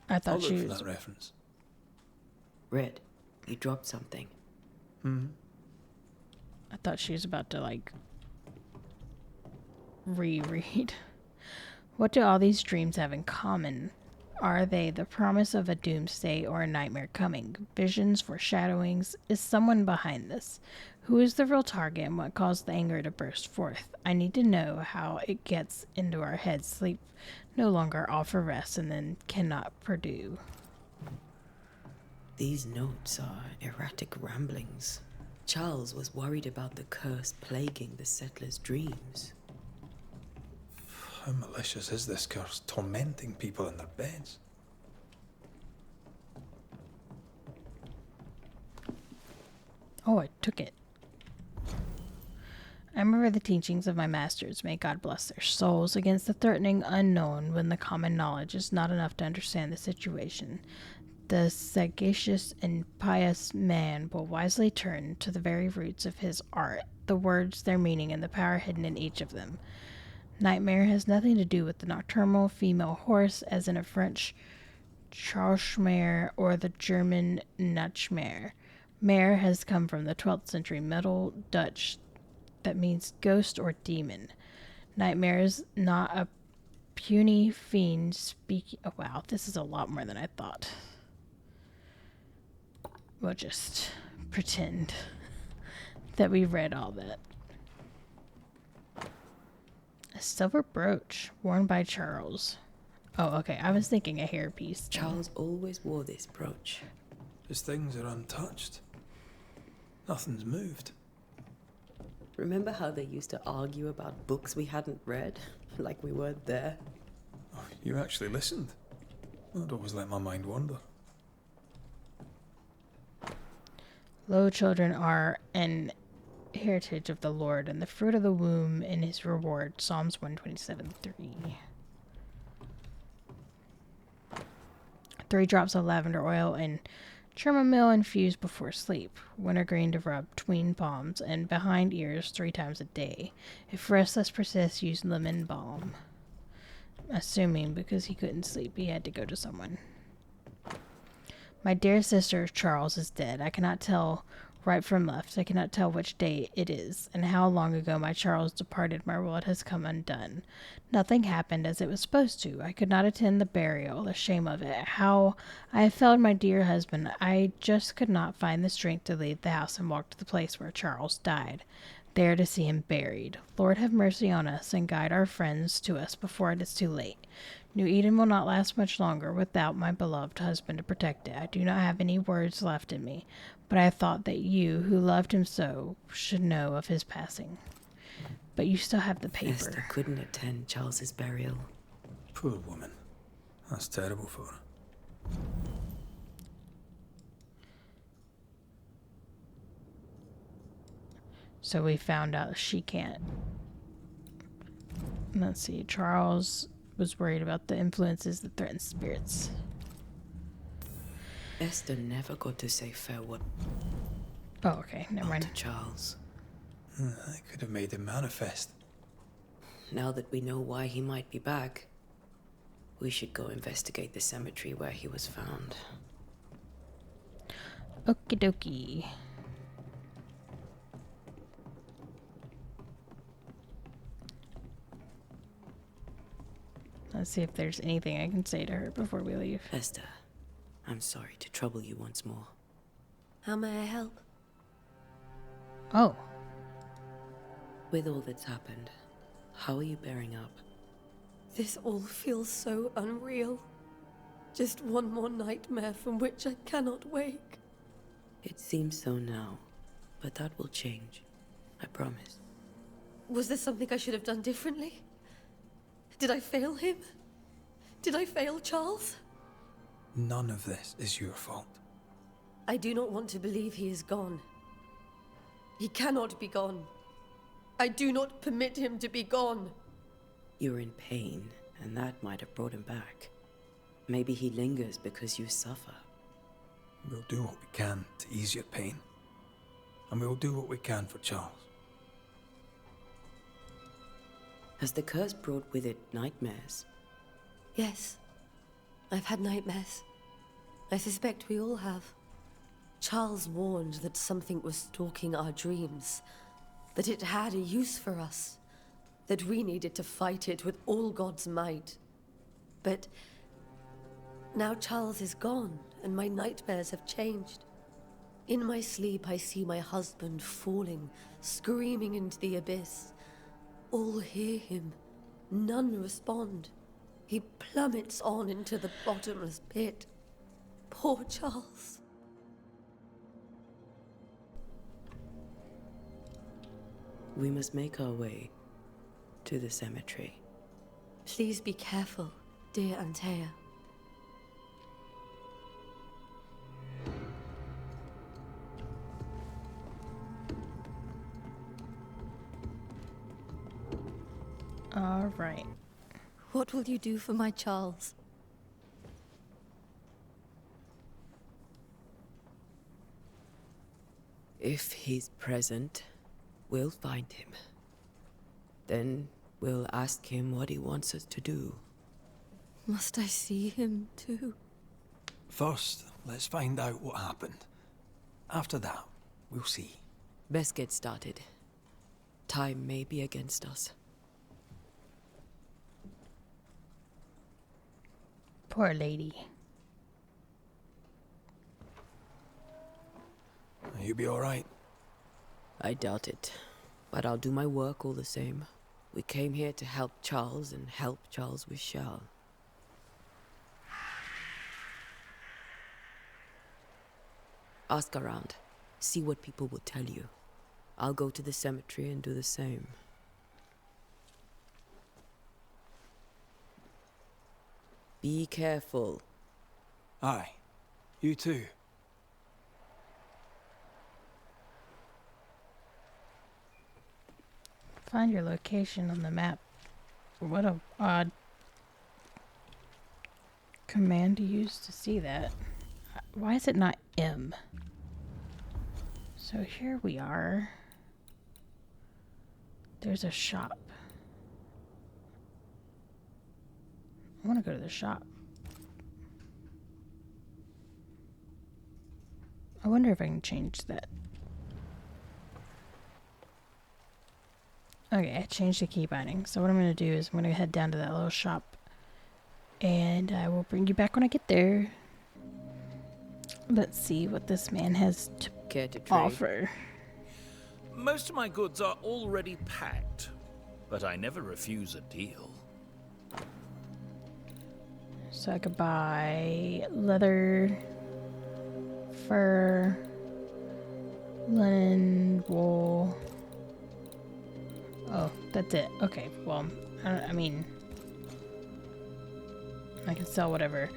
I thought I'll she look for was... that reference. Red, you dropped something. I thought she was about to, like, reread. What do all these dreams have in common? Are they the promise of a doomsday or a nightmare coming? Visions, foreshadowings? Is someone behind this? Who is the real target and what caused the anger to burst forth? I need to know how it gets into our heads. Sleep no longer offer rest and then cannot pursue. These notes are erratic ramblings. Charles was worried about the curse plaguing the settlers' dreams. How malicious is this curse, tormenting people in their beds? Oh, I took it. I remember the teachings of my masters, may God bless their souls, against the threatening unknown when the common knowledge is not enough to understand the situation. The sagacious and pious man will wisely turn to the very roots of his art, the words, their meaning, and the power hidden in each of them. Nightmare has nothing to do with the nocturnal female horse, as in a French Charchmare or the German Nutschmare. Mare has come from the 12th century Middle Dutch that means ghost or demon. Nightmare is not a puny fiend speaking. Oh, wow, this is a lot more than I thought. We'll just pretend that we read all that. A silver brooch worn by Charles. Oh, okay. I was thinking a hairpiece. Charles always wore this brooch. His things are untouched. Nothing's moved. Remember how they used to argue about books we hadn't read? Like we weren't there? Oh, you actually listened. I'd always let my mind wander. Lo, children are an heritage of the Lord, and the fruit of the womb in his reward. Psalms 127:3. 3 drops of lavender oil and chamomile infused before sleep. Wintergreen to rub between palms and behind ears 3 times a day. If restless persists, use lemon balm. Assuming because he couldn't sleep, he had to go to someone. My dear sister Charles is dead. I cannot tell right from left. I cannot tell which day it is, and how long ago my Charles departed. My world has come undone. Nothing happened as it was supposed to. I could not attend the burial. The shame of it. How I have failed my dear husband. I just could not find the strength to leave the house and walk to the place where Charles died, there to see him buried. Lord, have mercy on us and guide our friends to us before it is too late. New Eden will not last much longer without my beloved husband to protect it. I do not have any words left in me, but I thought that you, who loved him so, should know of his passing. But you still have the paper. Esther couldn't attend Charles's burial. Poor woman. That's terrible for her. So we found out she can't. Let's see. Charles was worried about the influences that threaten spirits. Esther never got to say farewell. Oh, okay. Never mind. To Charles. I could have made him manifest. Now that we know why he might be back, we should go investigate the cemetery where he was found. Okie dokie. Let's see if there's anything I can say to her before we leave. Esther, I'm sorry to trouble you once more. How may I help? Oh. With all that's happened, how are you bearing up? This all feels so unreal. Just one more nightmare from which I cannot wake. It seems so now, but that will change. I promise. Was there something I should have done differently? Did I fail him? Did I fail Charles? None of this is your fault. I do not want to believe he is gone. He cannot be gone. I do not permit him to be gone. You're in pain, and that might have brought him back. Maybe he lingers because you suffer. We'll do what we can to ease your pain. And we'll do what we can for Charles. Has the curse brought with it nightmares? Yes. I've had nightmares. I suspect we all have. Charles warned that something was stalking our dreams. That it had a use for us. That we needed to fight it with all God's might. But now Charles is gone, and my nightmares have changed. In my sleep, I see my husband falling, screaming into the abyss. All hear him. None respond. He plummets on into the bottomless pit. Poor Charles. We must make our way to the cemetery. Please be careful, dear Antea. All right. What will you do for my Charles? If he's present, we'll find him. Then we'll ask him what he wants us to do. Must I see him too? First, let's find out what happened. After that, we'll see. Best get started. Time may be against us. Poor lady. You be alright? I doubt it, but I'll do my work all the same. We came here to help Charles, and help Charles we shall. Ask around. See what people will tell you. I'll go to the cemetery and do the same. Be careful. Aye. You too. Find your location on the map. What a odd command to use to see that. Why is it not M? So here we are. There's a shop. I want to go to the shop. I wonder if I can change that. Okay, I changed the key binding. So what I'm going to do is I'm going to head down to that little shop. And I will bring you back when I get there. Let's see what this man has to Care to trade? offer. Most of my goods are already packed, but I never refuse a deal. So I could buy leather, fur, linen, wool. Oh, that's it. Okay, well, I mean, I can sell whatever.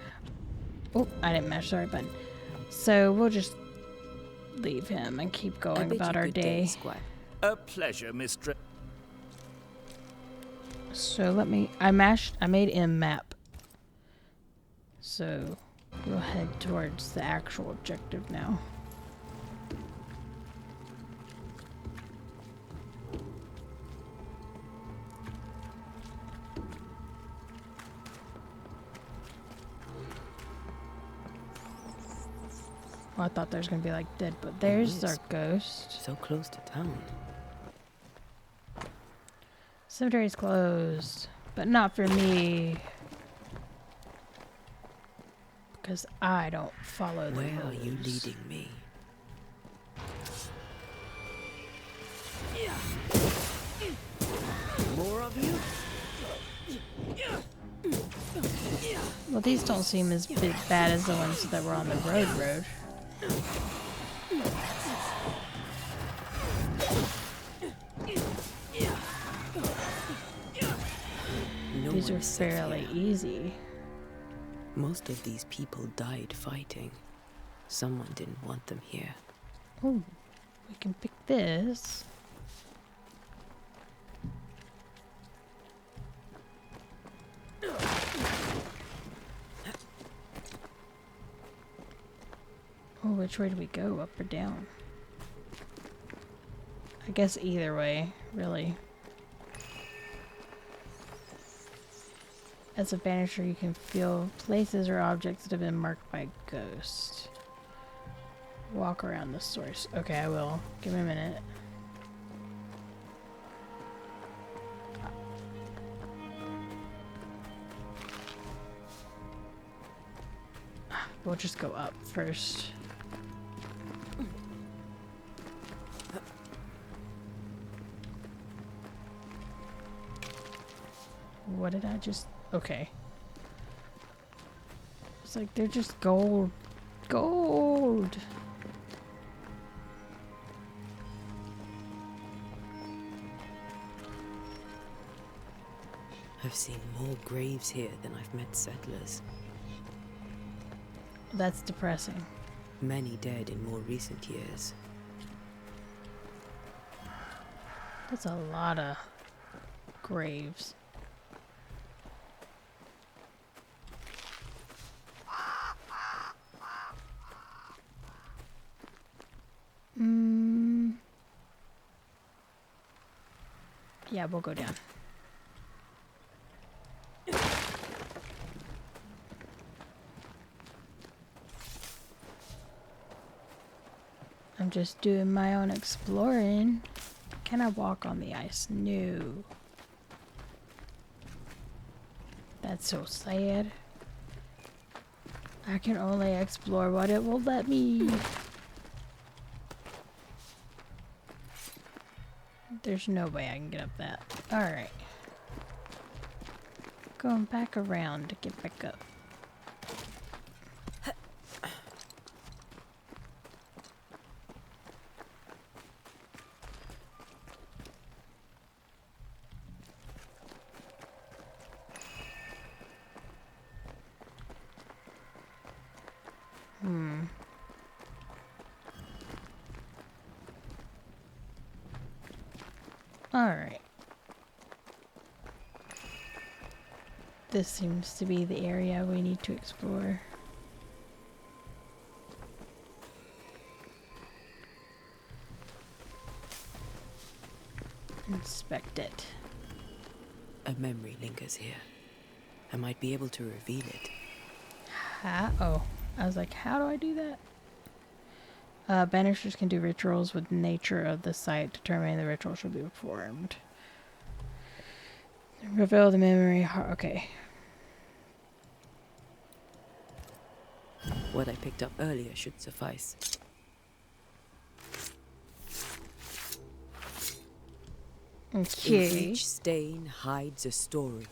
Oh, I didn't mash the right button. So we'll just leave him and keep going about our day. A pleasure, mistress. So let me, I made M map. So we'll head towards the actual objective now. Well, I thought there was gonna be like dead, but there's our ghost. So close to town. Cemetery's closed, but not for me. Because I don't follow the Where are rules. you leading me? More of you? Well, these don't seem as bad as the ones that were on the road. These are fairly easy. Most of these people died fighting. Someone didn't want them here. Oh, we can pick this. Oh, which way do we go? Up or down? I guess either way, really. As a banisher, you can feel places or objects that have been marked by a ghost. Walk around the source. Okay, I will. Give me a minute. We'll just go up first. What did I just... Okay. It's like they're just gold. Gold! I've seen more graves here than I've met settlers. That's depressing. Many dead in more recent years. That's a lot of graves. Yeah, we'll go down. I'm just doing my own exploring. Can I walk on the ice? No. That's so sad. I can only explore what it will let me. There's no way I can get up that. Alright. Going back around to get back up. Alright. This seems to be the area we need to explore. Inspect it. A memory lingers here. I might be able to reveal it. Oh, I was like, how do I do that? Banishers can do rituals with the nature of the site, determining the ritual should be performed. Reveal the memory. Okay. What I picked up earlier should suffice. Okay. In each stain hides a story.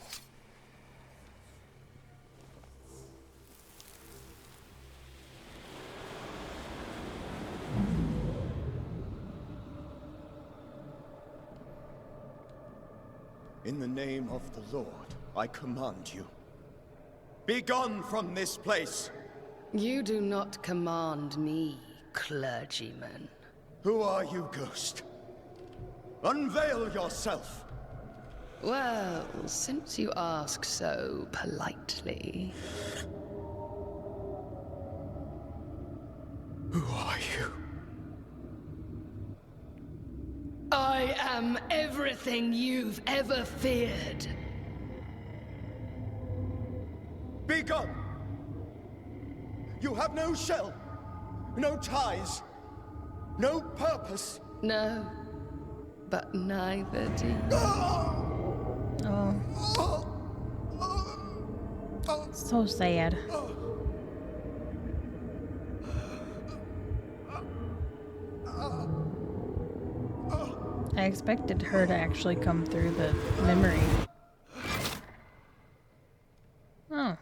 In the name of the Lord, I command you. Be gone from this place! You do not command me, clergyman. Who are you, ghost? Unveil yourself! Well, since you ask so politely... Who are you? I am everything you've ever feared. Be gone! You have no shell, no ties, no purpose. No, but neither do you. Oh. So sad. I expected her to actually come through the memory. Oh.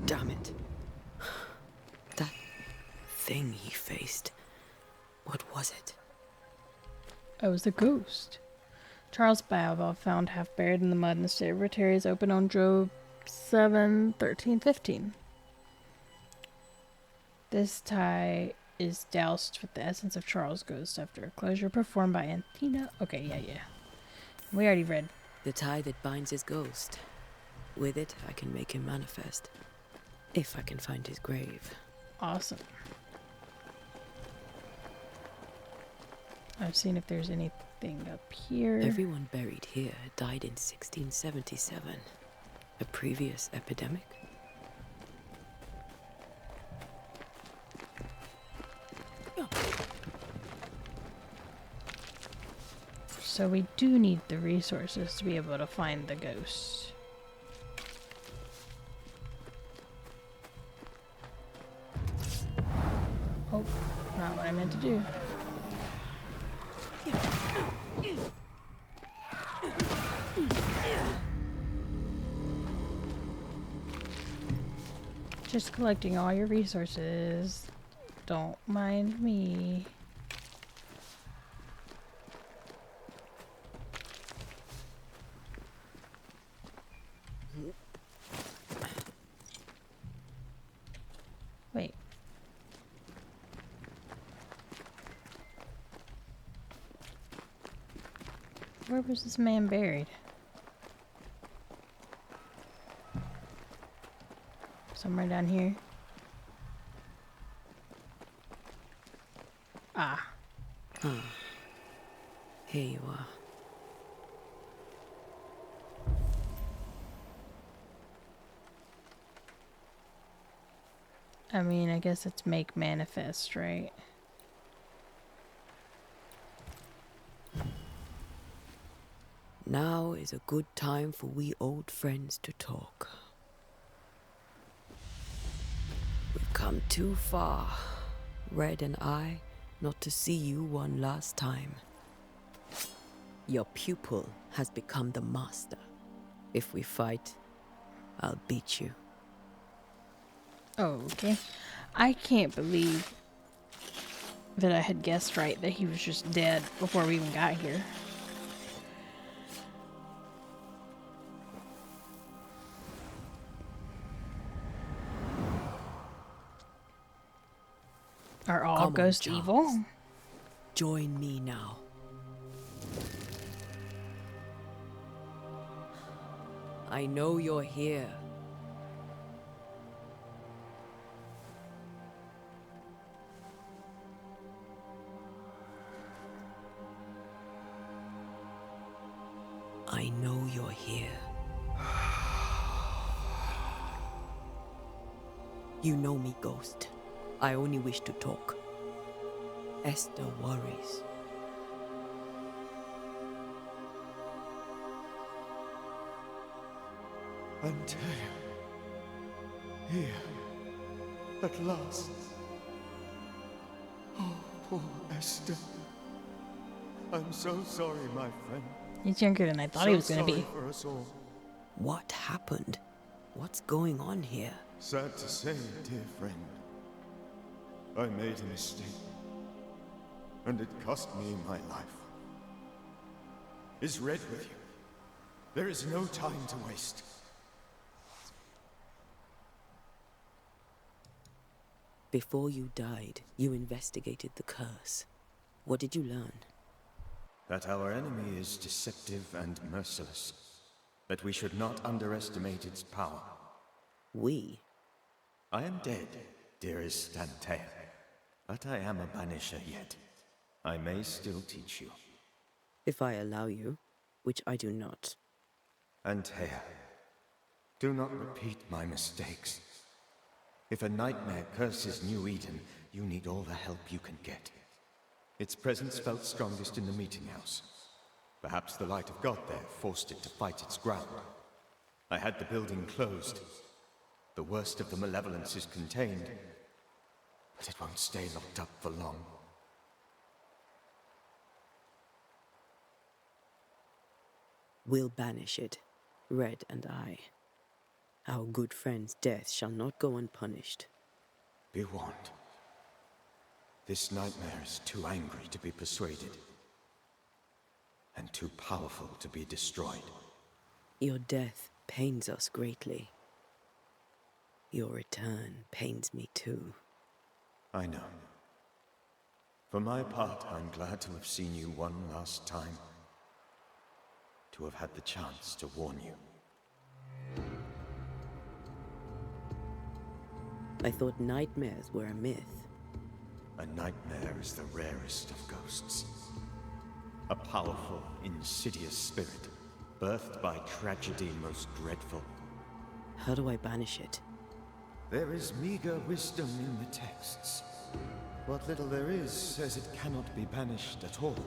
Damn it. That thing he faced. What was it? It was a ghost. Charles Bible found half buried in the mud in the cemetery is open on Job 7:13-15. This tie is doused with the essence of Charles' ghost after a closure performed by Anthena. Okay, yeah. We already read. The tie that binds his ghost. With it, I can make him manifest. If I can find his grave. Awesome. I've seen if there's anything up here. Everyone buried here died in 1677. A previous epidemic? So we do need the resources to be able to find the ghosts. Oh, not what I meant to do. Just collecting all your resources. Don't mind me. Wait. Where was this man buried? Somewhere down here. Ah. Here you are. I mean, I guess it's make manifest, right? Now is a good time for we old friends to talk. We've come too far, Red and I, not to see you one last time. Your pupil has become the master. If we fight, I'll beat you. Oh, okay. I can't believe that I had guessed right that he was just dead before we even got here. Are all Come on, ghosts Charles. evil? Join me now. I know you're here. I know you're here. You know me, Ghost. I only wish to talk. Esther worries. Antea. Here. At last. Oh, poor Esther. I'm so sorry, my friend. He's younger than I thought he was going to be. For us all. What happened? What's going on here? Sad to say, dear friend. I made a mistake. And it cost me my life. Is Red with you? There is no time to waste. Before you died, you investigated the curse. What did you learn? That our enemy is deceptive and merciless. That we should not underestimate its power. We? I am dead, dearest Antea. But I am a banisher yet. I may still teach you. If I allow you, which I do not. Antea, do not repeat my mistakes. If a nightmare curses New Eden, you need all the help you can get. Its presence felt strongest in the meeting house. Perhaps the light of God there forced it to fight its ground. I had the building closed. The worst of the malevolence is contained, but it won't stay locked up for long. We'll banish it, Red and I. Our good friend's death shall not go unpunished. Be warned. This nightmare is too angry to be persuaded, and too powerful to be destroyed. Your death pains us greatly. Your return pains me too. I know. For my part, I'm glad to have seen you one last time. To have had the chance to warn you. I thought nightmares were a myth. A nightmare is the rarest of ghosts. A powerful, insidious spirit, birthed by tragedy most dreadful. How do I banish it? There is meager wisdom in the texts. What little there is says it cannot be banished at all.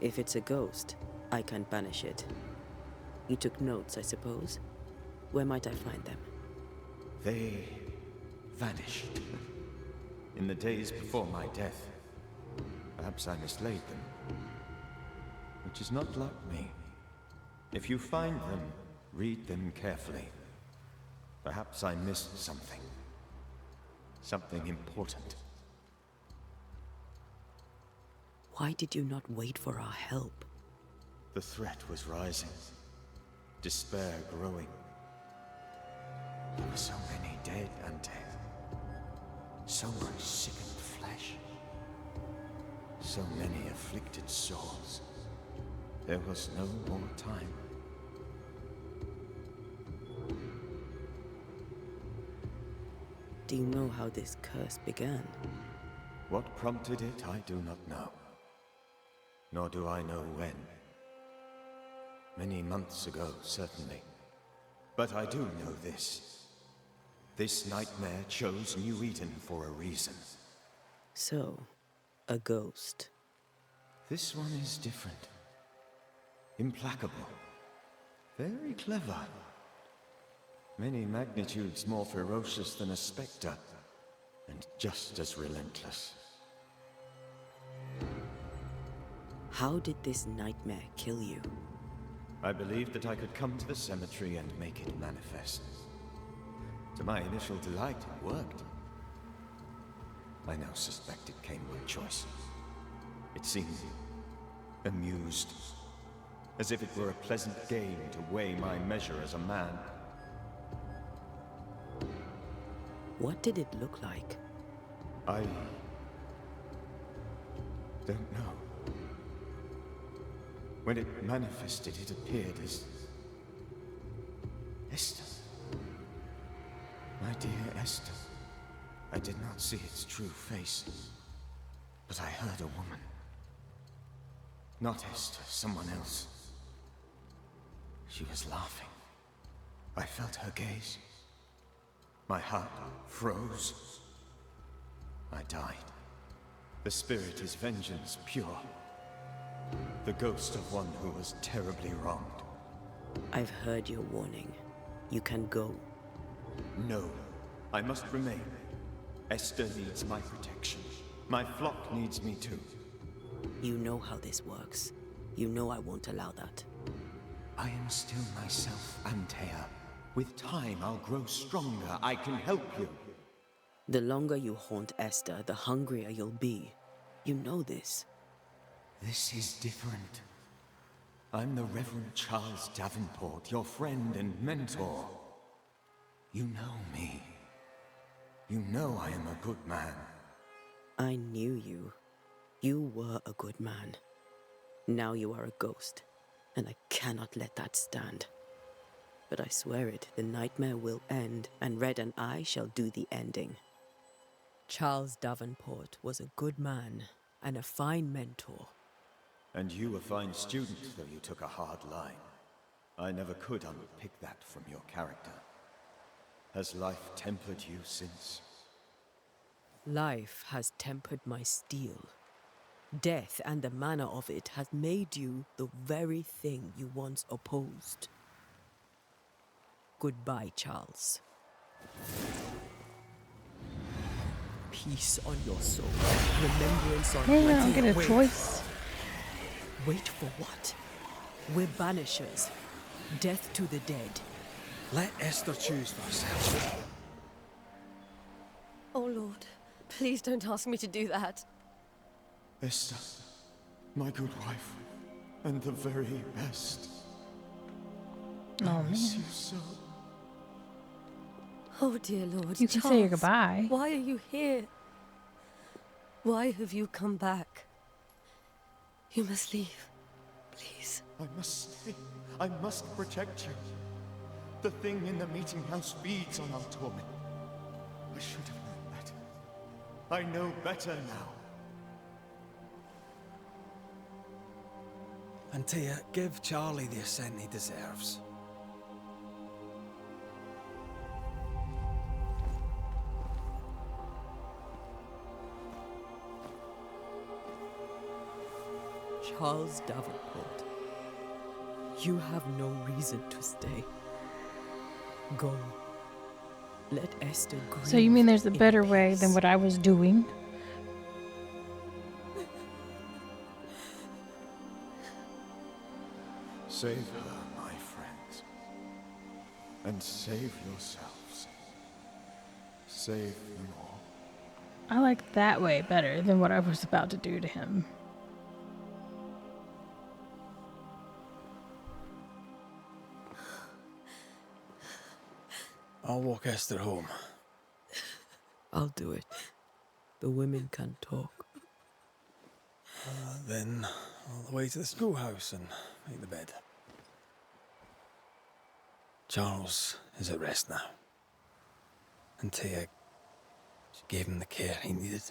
If it's a ghost, I can't banish it. You took notes, I suppose? Where might I find them? They vanished. In the days before my death. Perhaps I mislaid them. Which is not like me. If you find them, read them carefully. Perhaps I missed something. Something important. Why did you not wait for our help? The threat was rising. Despair growing. There were so many dead and dead. So much sickened flesh. So many afflicted souls. There was no more time. Do you know how this curse began? What prompted it, I do not know. Nor do I know when. Many months ago, certainly. But I do know this. This nightmare chose New Eden for a reason. So, a ghost. This one is different. Implacable. Very clever. Many magnitudes more ferocious than a spectre, and just as relentless. How did this nightmare kill you? I believed that I could come to the cemetery and make it manifest. To my initial delight, it worked. I now suspect it came by choice. It seemed amused, as if it were a pleasant game to weigh my measure as a man. What did it look like? I don't know. When it manifested, it appeared as Esther. My dear Esther. I did not see its true face, but I heard a woman. Not Esther, someone else. She was laughing. I felt her gaze. My heart froze. I died. The spirit is vengeance pure. The ghost of one who was terribly wronged. I've heard your warning. You can go. No, I must remain. Esther needs my protection. My flock needs me too. You know how this works. You know I won't allow that. I am still myself, Antea. With time, I'll grow stronger. I can help you. The longer you haunt Esther, the hungrier you'll be. You know this. This is different. I'm the Reverend Charles Davenport, your friend and mentor. You know me. You know I am a good man. I knew you. You were a good man. Now you are a ghost, and I cannot let that stand. But I swear it, the nightmare will end, and Red and I shall do the ending. Charles Davenport was a good man and a fine mentor. And you a fine student, though you took a hard line. I never could unpick that from your character. Has life tempered you since? Life has tempered my steel. Death and the manner of it has made you the very thing you once opposed. Goodbye, Charles. Peace on your soul. Remembrance on Hey, I don't my get a Wait. choice. Wait for what? We're banishers. Death to the dead. Let Esther choose for herself. Oh, Lord. Please don't ask me to do that. Esther, my good wife, and the very best. Oh, I miss man. you so. Oh, dear Lord. You can say your Charles, goodbye. Why are you here? Why have you come back? You must leave. Please. I must stay. I must protect you. The thing in the meeting house feeds on our torment. I should have known better. I know better now. Antea, give Charlie the ascent he deserves. Charles Davenport, you have no reason to stay. Go. Let Esther grieve. So you mean there's a in better way peace. than what I was doing? Save her, my friends. And save yourselves. Save them all. I like that way better than what I was about to do to him. I'll walk Esther home. I'll do it. The women can talk. Then all the way to the schoolhouse and make the bed. Charles is at rest now. Antea, she gave him the care he needed.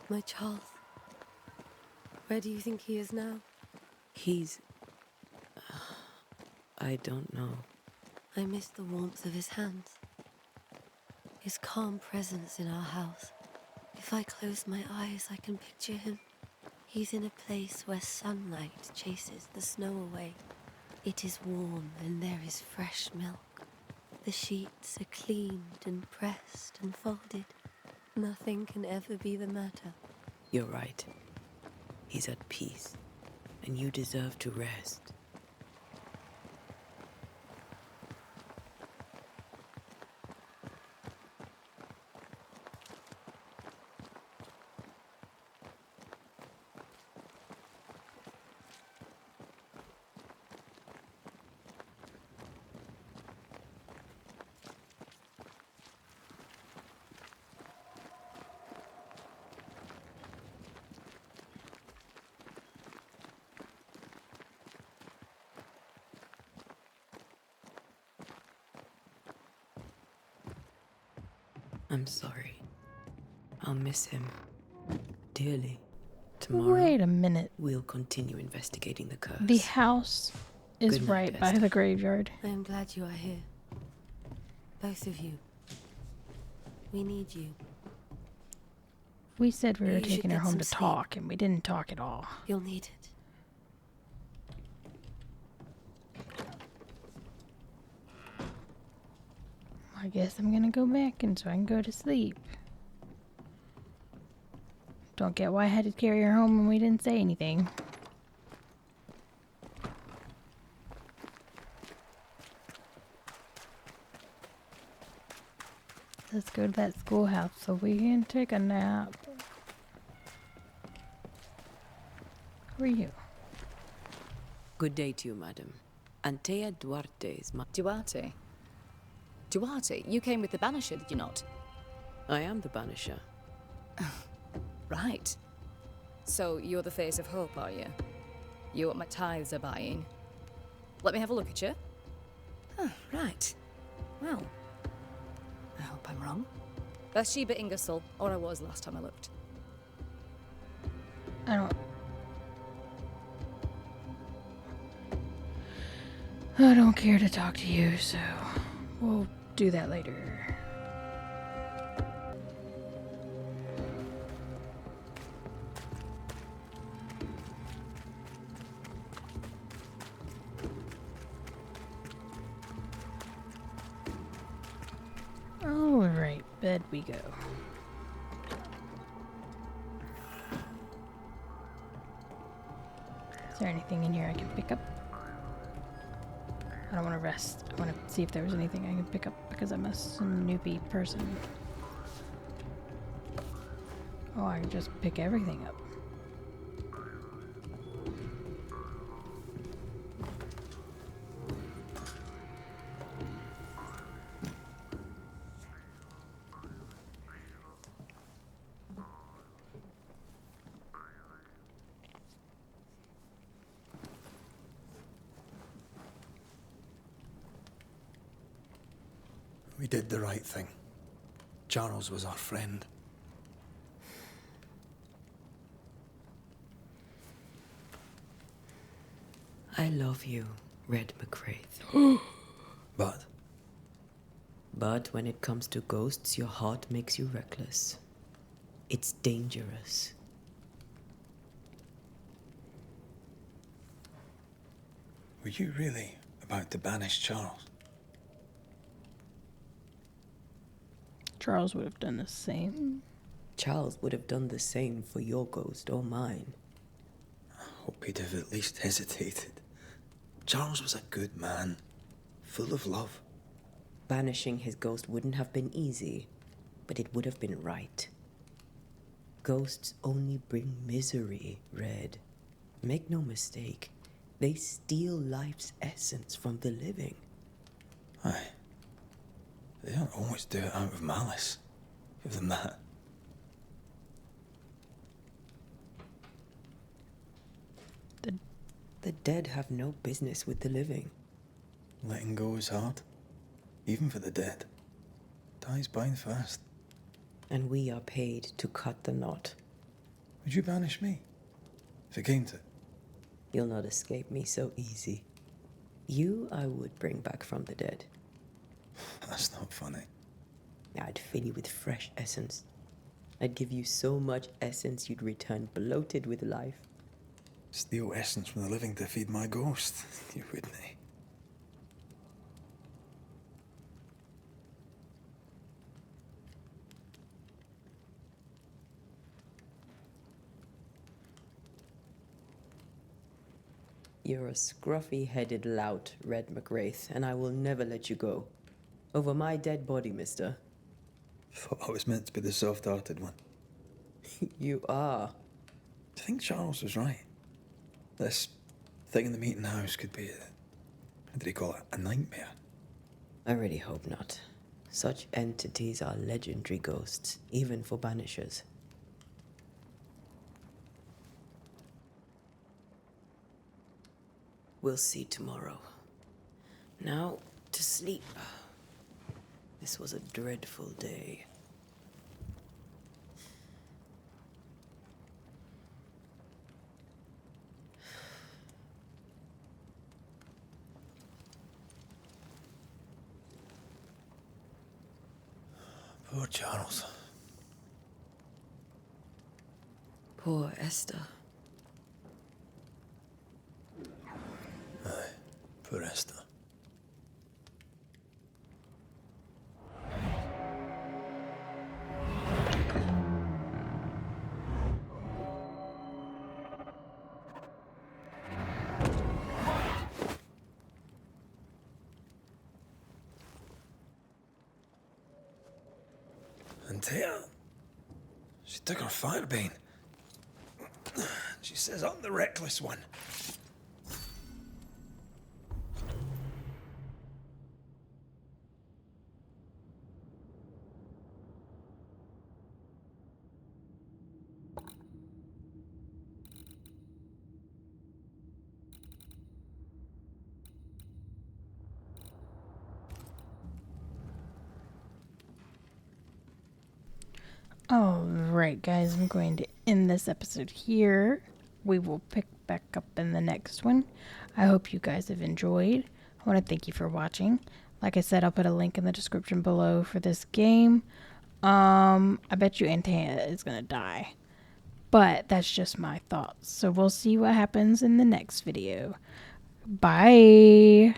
My Charles. Where do you think he is now? He's... I don't know. I miss the warmth of his hands. His calm presence in our house. If I close my eyes, I can picture him. He's in a place where sunlight chases the snow away. It is warm and there is fresh milk. The sheets are cleaned and pressed and folded. Nothing can ever be the matter. You're right. He's at peace, and you deserve to rest. I'm sorry. I'll miss him dearly. Tomorrow, Wait a minute. we'll continue investigating the curse. The house is Good night, right by Bester. the graveyard. I am glad you are here. Both of you. We need you. We said we were You should taking her get home some to sleep. talk, and we didn't talk at all. You'll need it. I guess I'm gonna go back and so I can go to sleep. Don't get why I had to carry her home when we didn't say anything. Let's go to that schoolhouse so we can take a nap. Who are you? Good day to you, madam. Antea Duarte is my... Duarte? Duarte, you came with the Banisher, did you not? I am the Banisher. Right. So you're the face of hope, are you? You're what my tithes are buying. Let me have a look at you. Oh, right. Well, I hope I'm wrong. Bathsheba Ingersoll, or I was last time I looked. I don't care to talk to you, so we'll do that later. Alright, bed we go. Is there anything in here I can pick up? I don't want to rest. I want to see if there was anything I can pick up because I'm a snoopy person. Oh, I can just pick everything up. We did the right thing. Charles was our friend. I love you, Red McCraith. But But when it comes to ghosts, your heart makes you reckless. It's dangerous. were you really about to banish Charles? Charles would have done the same. Charles would have done the same for your ghost or mine. I hope he'd have at least hesitated. Charles was a good man, full of love. Banishing his ghost wouldn't have been easy, but it would have been right. Ghosts only bring misery, Red. Make no mistake, they steal life's essence from the living. Aye. They don't always do it out of malice. Give them that. The dead have no business with the living. Letting go is hard. Even for the dead. Ties bind fast. And we are paid to cut the knot. Would you banish me? If it came to it? You'll not escape me so easy. You I would bring back from the dead. That's not funny. I'd fill you with fresh essence. I'd give you so much essence you'd return bloated with life. Steal essence from the living to feed my ghost. You wouldn't, eh? You're a scruffy-headed lout, Red McWraith, and I will never let you go. Over my dead body, mister. Thought I was meant to be the soft-hearted one. You are. I think Charles was right. This thing in the meeting house could be what did he call it? A nightmare? I really hope not. Such entities are legendary ghosts, even for Banishers. We'll see tomorrow. Now, to sleep. This was a dreadful day. Poor Charles. Poor Esther. Aye, poor Esther. And Tia, she took her firebane. She says I'm the reckless one. Alright, guys, I'm going to end this episode here. We will pick back up in the next one. I hope you guys have enjoyed. I want to thank you for watching. Like I said, I'll put a link in the description below for this game. I bet you Antea is going to die. But that's just my thoughts. So we'll see what happens in the next video. Bye!